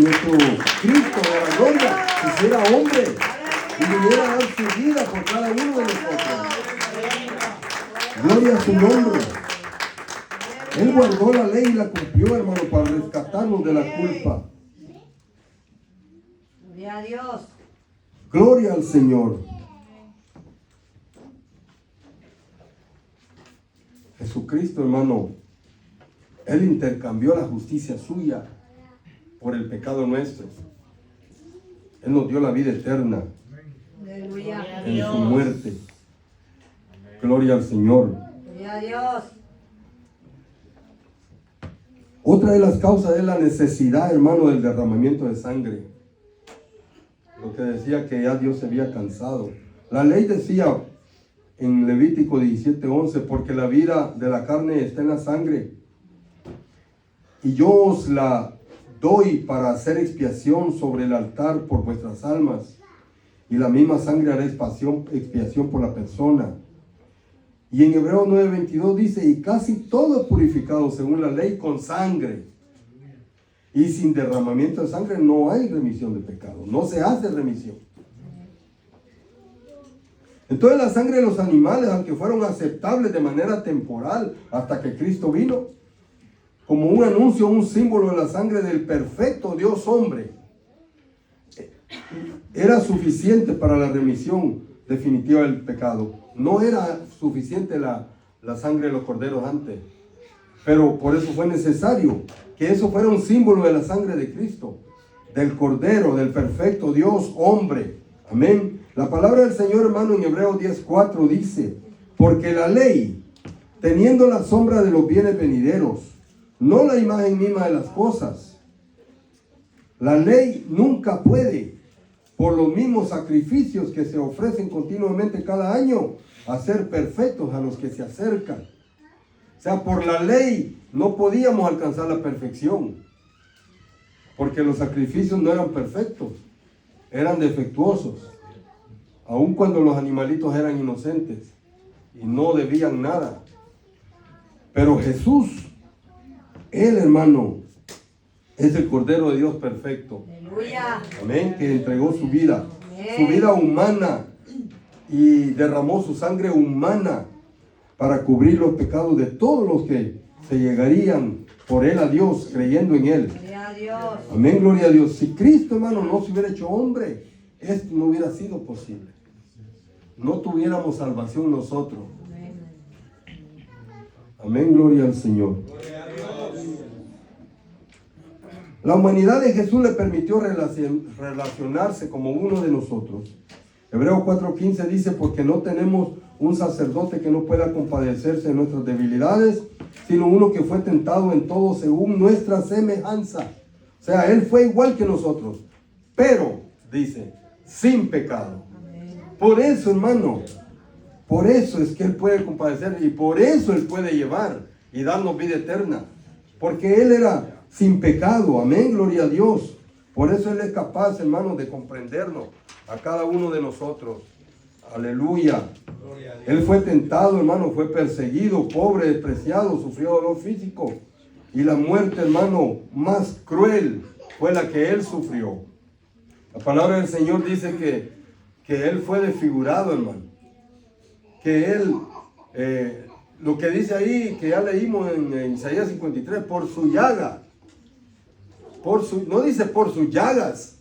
nuestro Cristo de la gloria, se hiciera hombre y viniera a dar su vida por cada uno de nosotros. Gloria a su nombre. Él guardó la ley y la cumplió, hermano, para rescatarnos de la culpa. Gloria a Dios. Gloria al Señor. Jesucristo, hermano, Él intercambió la justicia suya por el pecado nuestro. Él nos dio la vida eterna Aleluya. en su muerte. Gloria al Señor. Gloria a Dios. Otra de las causas es la necesidad, hermano, del derramamiento de sangre. Lo que decía que ya Dios se había cansado. La ley decía en Levítico 17:11, porque la vida de la carne está en la sangre, y yo os la doy para hacer expiación sobre el altar por vuestras almas, y la misma sangre hará expiación por la persona. Y en Hebreos 9:22 dice, y casi todo es purificado según la ley con sangre, y sin derramamiento de sangre no hay remisión de pecado, no se hace remisión. Entonces la sangre de los animales, aunque fueron aceptables de manera temporal hasta que Cristo vino, como un anuncio, un símbolo de la sangre del perfecto Dios hombre, era suficiente para la remisión definitiva del pecado. no era suficiente la sangre de los corderos antes. Pero por eso fue necesario que eso fuera un símbolo de la sangre de Cristo, del Cordero, del perfecto Dios, hombre. Amén. La palabra del Señor, hermano, en Hebreos 10:4 dice, porque la ley, teniendo la sombra de los bienes venideros, no la imagen misma de las cosas. La ley nunca puede, por los mismos sacrificios que se ofrecen continuamente cada año, hacer perfectos a los que se acercan. O sea, por la ley no podíamos alcanzar la perfección, porque los sacrificios no eran perfectos, eran defectuosos, aun cuando los animalitos eran inocentes y no debían nada. Pero Jesús, Él, hermano, es el Cordero de Dios perfecto. Aleluya. Amén, que entregó su vida humana, y derramó su sangre humana para cubrir los pecados de todos los que se llegarían por Él a Dios, creyendo en Él. Gloria a Dios. Amén, gloria a Dios. Si Cristo, hermano, no se hubiera hecho hombre, esto no hubiera sido posible. No tuviéramos salvación nosotros. Amén, gloria al Señor. La humanidad de Jesús le permitió relacionarse como uno de nosotros. Hebreos 4:15 dice, porque no tenemos un sacerdote que no pueda compadecerse de nuestras debilidades, sino uno que fue tentado en todo según nuestra semejanza. O sea, Él fue igual que nosotros, pero, dice, sin pecado. Por eso, hermano, por eso es que Él puede compadecer y por eso Él puede llevar y darnos vida eterna. Porque Él era sin pecado. Amén, gloria a Dios. Por eso Él es capaz, hermano, de comprendernos a cada uno de nosotros. Aleluya. Él fue tentado, hermano, fue perseguido, pobre, despreciado, sufrió dolor físico. Y la muerte, hermano, más cruel fue la que Él sufrió. La palabra del Señor dice que Él fue desfigurado, hermano. Que Él, lo que dice ahí, que ya leímos en Isaías 53, por su llaga. No dice por sus llagas,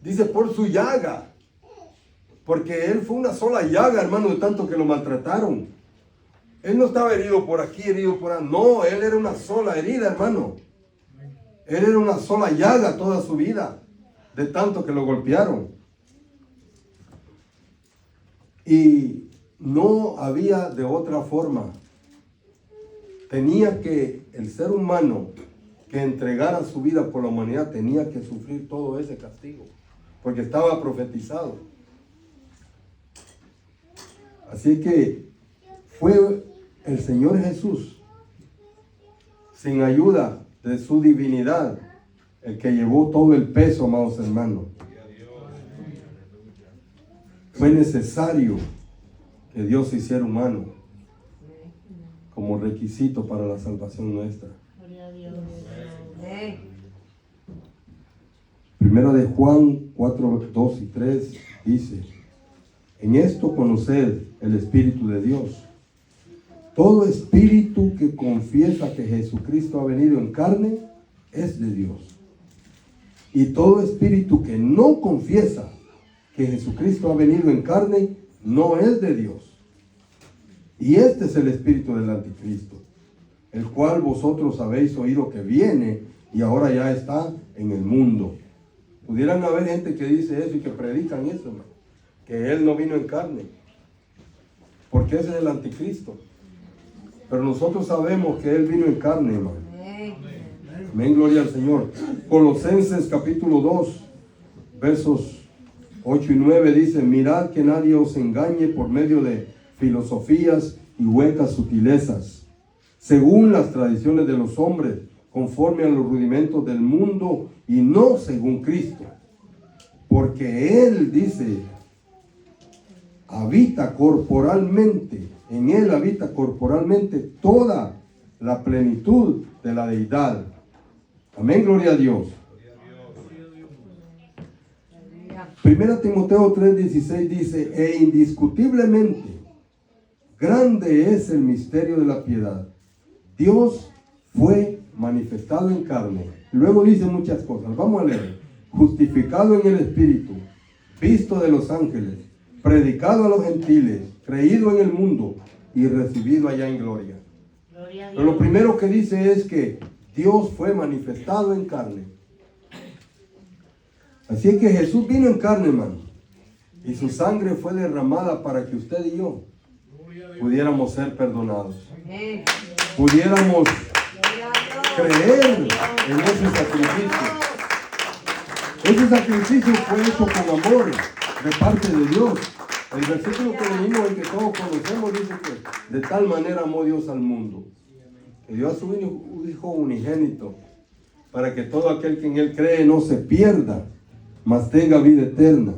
dice por su llaga. Porque Él fue una sola llaga, hermano, de tanto que lo maltrataron. Él no estaba herido por aquí, herido por allá. No, Él era una sola herida, hermano. Él era una sola llaga toda su vida, de tanto que lo golpearon. Y no había de otra forma. Tenía que el ser humano que entregara su vida por la humanidad tenía que sufrir todo ese castigo, porque estaba profetizado. Así que fue el Señor Jesús, sin ayuda de su divinidad, el que llevó todo el peso, amados hermanos. Fue necesario que Dios se hiciera humano como requisito para la salvación nuestra. Gloria a Dios. Primera de Juan 4, 2 y 3 dice, en esto conoced el Espíritu de Dios. Todo espíritu que confiesa que Jesucristo ha venido en carne es de Dios. Y todo espíritu que no confiesa que Jesucristo ha venido en carne no es de Dios. Y este es el espíritu del anticristo, el cual vosotros habéis oído que viene y ahora ya está en el mundo. Pudieran haber gente que dice eso y que predican eso, hermano, que Él no vino en carne, porque ese es el anticristo. Pero nosotros sabemos que Él vino en carne, hermano. Amén, gloria al Señor. Colosenses capítulo 2, versos 8 y 9 dice, mirad que nadie os engañe por medio de filosofías y huecas sutilezas, según las tradiciones de los hombres, conforme a los rudimentos del mundo y no según Cristo. Porque Él, dice, habita corporalmente, en Él habita corporalmente toda la plenitud de la deidad. Amén, gloria a Dios. Primera Timoteo 3:16 dice, e indiscutiblemente grande es el misterio de la piedad. Dios fue manifestado en carne. Luego dice muchas cosas. Vamos a leer. Justificado en el Espíritu, visto de los ángeles, predicado a los gentiles, creído en el mundo y recibido allá en gloria. Gloria a Pero lo Dios. primero que dice es que Dios fue manifestado en carne. Así es que Jesús vino en carne, hermano. Y su sangre fue derramada para que usted y yo pudiéramos ser perdonados. Amén. Pudiéramos Gloria a Dios. creer en ese sacrificio. Ese sacrificio fue hecho con amor de parte de Dios. El versículo que leímos, el que todos conocemos, dice que de tal manera amó Dios al mundo, que dio a su Hijo unigénito, para que todo aquel que en Él cree no se pierda, mas tenga vida eterna.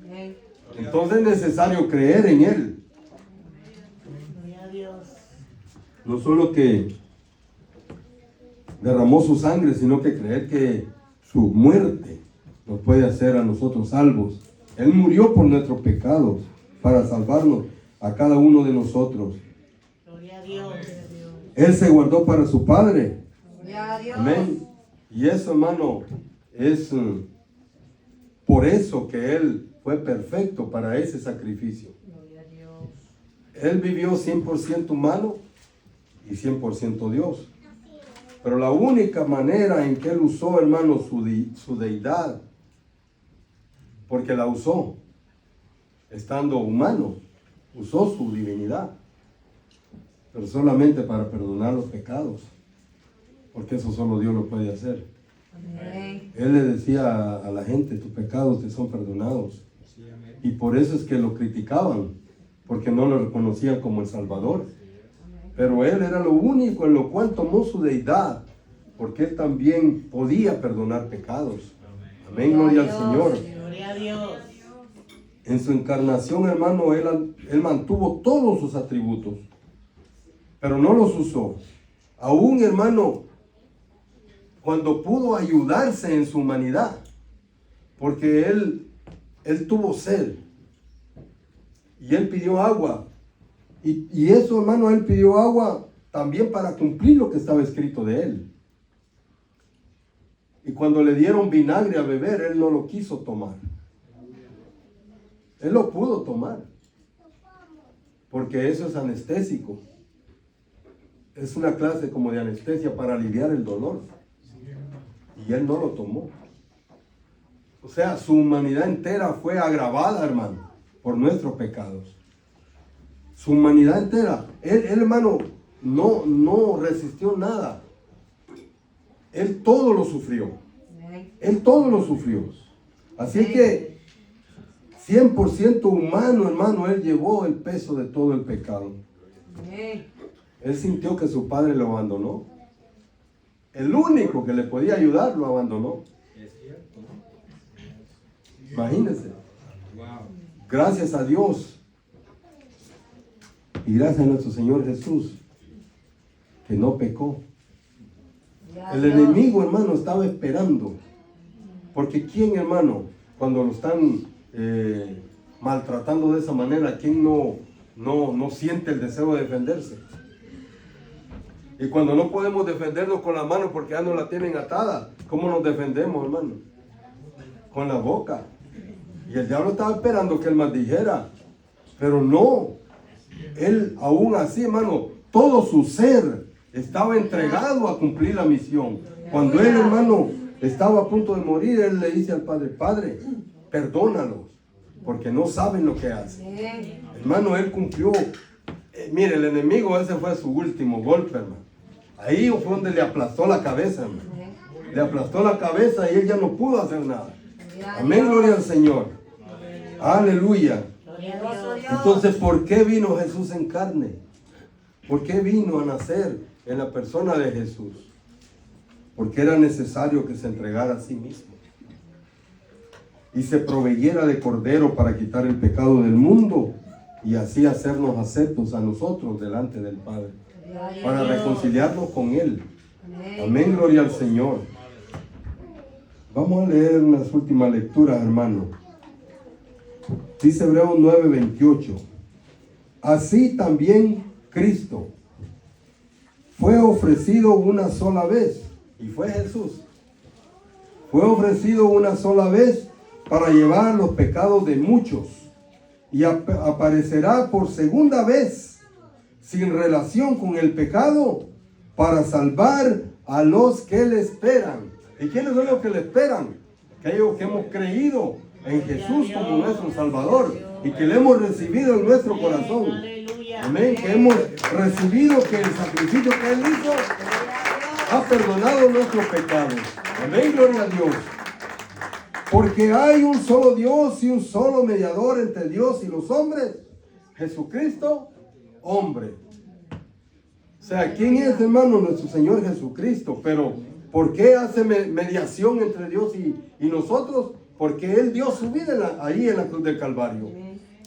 Amén. Entonces es necesario creer en Él. Gloria a Dios. No solo que derramó su sangre, sino que creer que su muerte nos puede hacer a nosotros salvos. Él murió por nuestros pecados para salvarnos a cada uno de nosotros. Gloria a Dios. Él se guardó para su Padre. Gloria a Dios. Amén. Y eso, hermano, es por eso que Él fue perfecto para ese sacrificio. Gloria a Dios. Él vivió 100% humano y 100% Dios. Pero la única manera en que Él usó, hermano, su deidad, porque la usó, estando humano, usó su divinidad, pero solamente para perdonar los pecados, porque eso solo Dios lo puede hacer. Amén. Él le decía a la gente, tus pecados te son perdonados. Y por eso es que lo criticaban, porque no lo reconocían como el Salvador. Pero Él era lo único en lo cual tomó su deidad, porque Él también podía perdonar pecados. Amén, gloria al Señor. Gloria a Dios. En su encarnación, hermano, él mantuvo todos sus atributos, pero no los usó. Aún, hermano, cuando pudo ayudarse en su humanidad, porque él tuvo sed y Él pidió agua. Y eso, hermano, Él pidió agua también para cumplir lo que estaba escrito de Él. Y cuando le dieron vinagre a beber, Él no lo quiso tomar. Él lo pudo tomar, porque eso es anestésico. Es una clase como de anestesia para aliviar el dolor. Y Él no lo tomó. O sea, su humanidad entera fue agravada, hermano, por nuestros pecados. Su humanidad entera. Él, hermano, no resistió nada. Él todo lo sufrió. Amén. Él todo lo sufrió. Así es que 100% humano, hermano, Él llevó el peso de todo el pecado. Amén. Él sintió que su padre lo abandonó. El único que le podía ayudar lo abandonó. Imagínense. Gracias a Dios y gracias a nuestro Señor Jesús, que no pecó. Gloria a El Dios. enemigo, hermano, estaba esperando. Porque ¿quién, hermano, cuando lo están maltratando de esa manera, quién no siente el deseo de defenderse? Y cuando no podemos defendernos con la mano porque ya no la tienen atada, ¿cómo nos defendemos, hermano? Con la boca. Y el diablo estaba esperando que él maldijera, pero no. Él aún así, hermano, todo su ser estaba entregado a cumplir la misión. Cuando él, hermano, estaba a punto de morir, él le dice al Padre, Padre, perdónalos, porque no saben lo que hacen. Amén. Hermano, él cumplió. Mire, el enemigo, ese fue su último golpe, hermano. Ahí fue donde le aplastó la cabeza, hermano. Amén. Le aplastó la cabeza y él ya no pudo hacer nada. Gloria a Amén, Dios. gloria al Señor. Aleluya. Gloria a Poderoso Dios. Dios. Entonces, ¿por qué vino Jesús en carne? ¿Por qué vino a nacer en la persona de Jesús? Porque era necesario que se entregara a sí mismo y se proveyera de cordero para quitar el pecado del mundo y así hacernos aceptos a nosotros delante del Padre, Gloria a Dios. para reconciliarnos con Él. Amén. Amén, gloria al Señor. Vamos a leer unas últimas lecturas, hermano. Dice Hebreos 9:28. Así también Cristo fue ofrecido una sola vez, y fue Jesús. Fue ofrecido una sola vez para llevar los pecados de muchos, y aparecerá por segunda vez sin relación con el pecado para salvar a los que le esperan. ¿Y quiénes son los que le esperan? Aquellos que hemos creído en Jesús como nuestro Salvador y que le hemos recibido en nuestro corazón. Aleluya. Amén, que hemos recibido que el sacrificio que Él hizo ha perdonado nuestros pecados. Amén, gloria a Dios. Porque hay un solo Dios y un solo mediador entre Dios y los hombres, Jesucristo, hombre. O sea, ¿quién es, hermano? Nuestro Señor Jesucristo. Pero, ¿por qué hace mediación entre Dios y nosotros? Porque Él dio su vida ahí en la cruz del Calvario.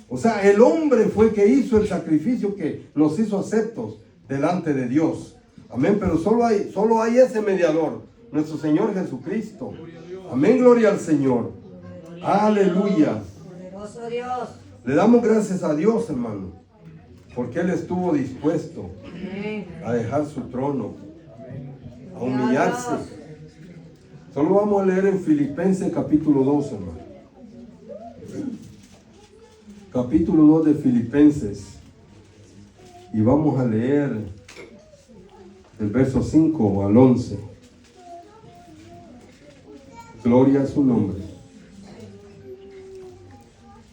O sea, el hombre fue que hizo el sacrificio que nos hizo aceptos delante de Dios. Amén, pero solo hay ese mediador, nuestro Señor Jesucristo. Amén, gloria al Señor. Aleluya. Poderoso Dios. Le damos gracias a Dios, hermano, porque Él estuvo dispuesto Amén. a dejar su trono, a humillarse. Solo vamos a leer en Filipenses capítulo 2, hermano. Capítulo 2 de Filipenses. Y vamos a leer del verso 5 al 11. Gloria a su nombre.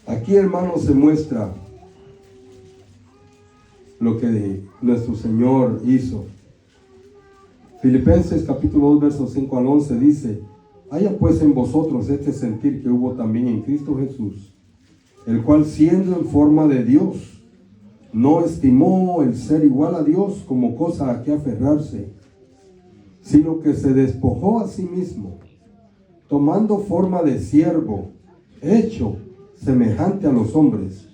Aquí, hermano, se muestra lo que nuestro Señor hizo. Filipenses capítulo 2, versos 5 al 11 dice: haya pues en vosotros este sentir que hubo también en Cristo Jesús, el cual siendo en forma de Dios, no estimó el ser igual a Dios como cosa a que aferrarse, sino que se despojó a sí mismo, tomando forma de siervo, hecho semejante a los hombres,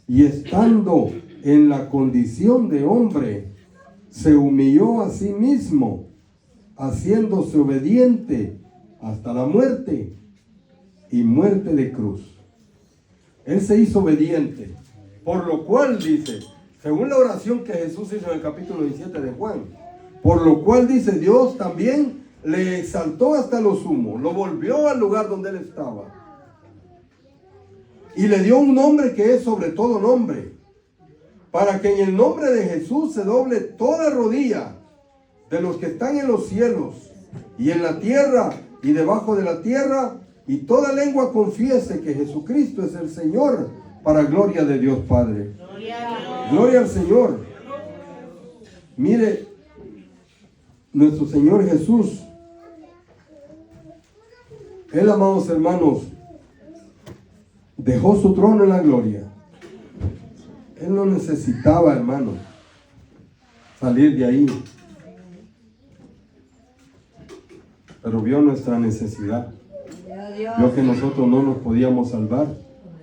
y estando en la condición de hombre, se humilló a sí mismo, haciéndose obediente hasta la muerte y muerte de cruz. Él se hizo obediente, por lo cual dice, según la oración que Jesús hizo en el capítulo 17 de Juan, por lo cual dice, Dios también le exaltó hasta lo sumo, lo volvió al lugar donde él estaba y le dio un nombre que es sobre todo nombre, para que en el nombre de Jesús se doble toda rodilla de los que están en los cielos y en la tierra y debajo de la tierra, y toda lengua confiese que Jesucristo es el Señor, para gloria de Dios Padre. Gloria al Señor. Mire, nuestro Señor Jesús, Él, amados hermanos, dejó su trono en la gloria. Él no necesitaba, hermano, salir de ahí, pero vio nuestra necesidad. Vio que nosotros no nos podíamos salvar,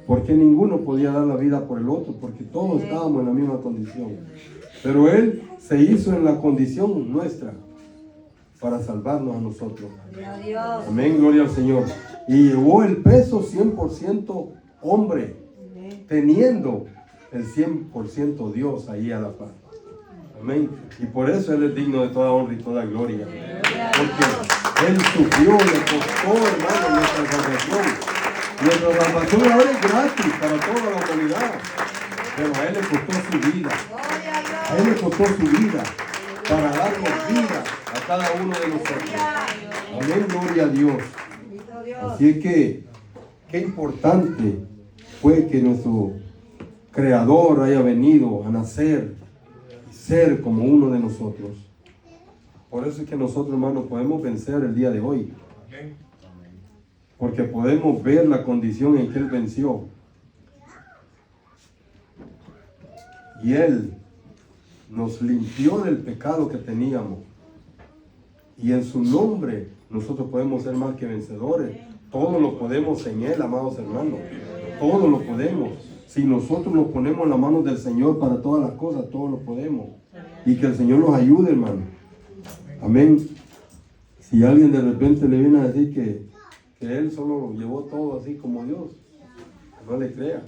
porque ninguno podía dar la vida por el otro, porque todos estábamos en la misma condición. Pero Él se hizo en la condición nuestra para salvarnos a nosotros. Amén, gloria al Señor. Y llevó el peso 100% hombre, teniendo el 100% Dios ahí a la par. Amén. Y por eso Él es digno de toda honra y toda gloria. Porque Él sufrió, le costó, hermano, nuestra salvación. Nuestra salvación ahora es gratis para toda la humanidad. Pero a Él le costó su vida. A Él le costó su vida para darnos vida a cada uno de nosotros. Amén, gloria a Dios. Así es que, qué importante fue que nuestro Creador haya venido a nacer y ser como uno de nosotros. Por eso es que nosotros, hermanos, podemos vencer el día de hoy. Porque podemos ver la condición en que Él venció. Y Él nos limpió del pecado que teníamos. Y en su nombre nosotros podemos ser más que vencedores. Todo lo podemos en Él, amados hermanos. Todo lo podemos. Si nosotros nos ponemos en las manos del Señor para todas las cosas, todo lo podemos. Y que el Señor nos ayude, hermano. Amén. Si alguien de repente le viene a decir que Él solo lo llevó todo así como Dios, no le crea.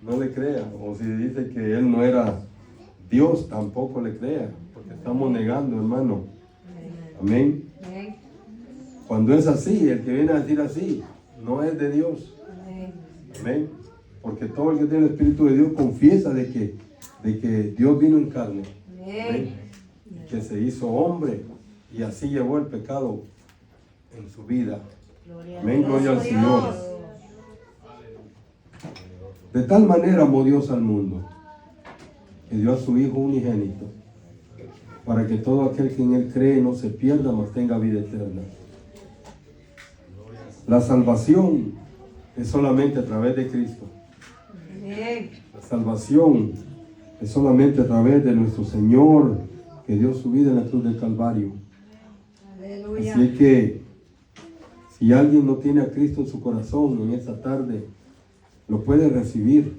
No le crea. O si dice que Él no era Dios, tampoco le crea. Porque estamos negando, hermano. Amén. Cuando es así, el que viene a decir así, no es de Dios. Amén. Porque todo el que tiene el Espíritu de Dios confiesa de que Dios vino en carne. Amén. Que se hizo hombre y así llevó el pecado en su vida. Gloria a Amén, Dios. gloria al Señor. De tal manera amó Dios al mundo, que dio a su Hijo unigénito, para que todo aquel que en Él cree no se pierda, mas tenga vida eterna. La salvación es solamente a través de Cristo. Amén. La salvación es solamente a través de nuestro Señor, que dio su vida en la cruz del Calvario. Aleluya. Así que, si alguien no tiene a Cristo en su corazón en esta tarde, lo puede recibir.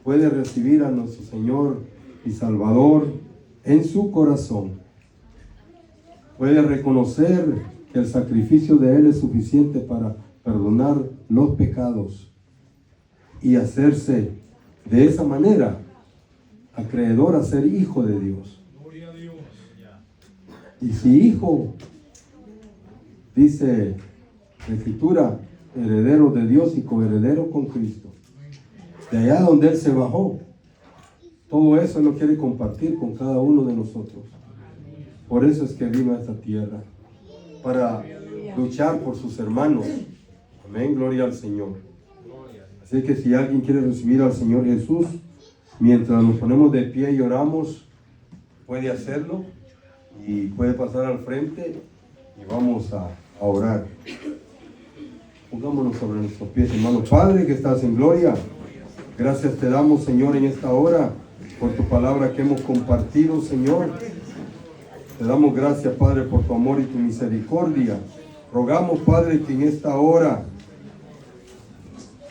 Puede recibir a nuestro Señor y Salvador en su corazón. Puede reconocer que el sacrificio de Él es suficiente para perdonar los pecados y hacerse de esa manera acreedor a ser hijo de Dios. Y si hijo, dice la Escritura, heredero de Dios y coheredero con Cristo. De allá donde Él se bajó, todo eso Él lo quiere compartir con cada uno de nosotros. Por eso es que vino a esta tierra, para luchar por sus hermanos. Amén, gloria al Señor. Así que si alguien quiere recibir al Señor Jesús, mientras nos ponemos de pie y oramos, puede hacerlo y puede pasar al frente y vamos a orar. Pongámonos sobre nuestros pies, hermano. Padre que estás en gloria, gracias te damos, Señor, en esta hora por tu palabra que hemos compartido, Señor. Te damos gracias, Padre, por tu amor y tu misericordia. Rogamos, Padre, que en esta hora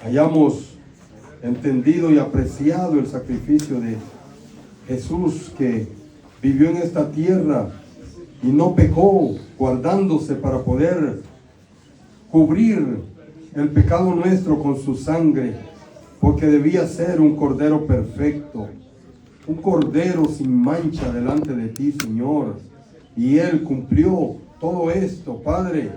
hayamos entendido y apreciado el sacrificio de Jesús, que vivió en esta tierra y no pecó, guardándose para poder cubrir el pecado nuestro con su sangre, porque debía ser un cordero perfecto, un cordero sin mancha delante de ti, Señor. Y Él cumplió todo esto, Padre,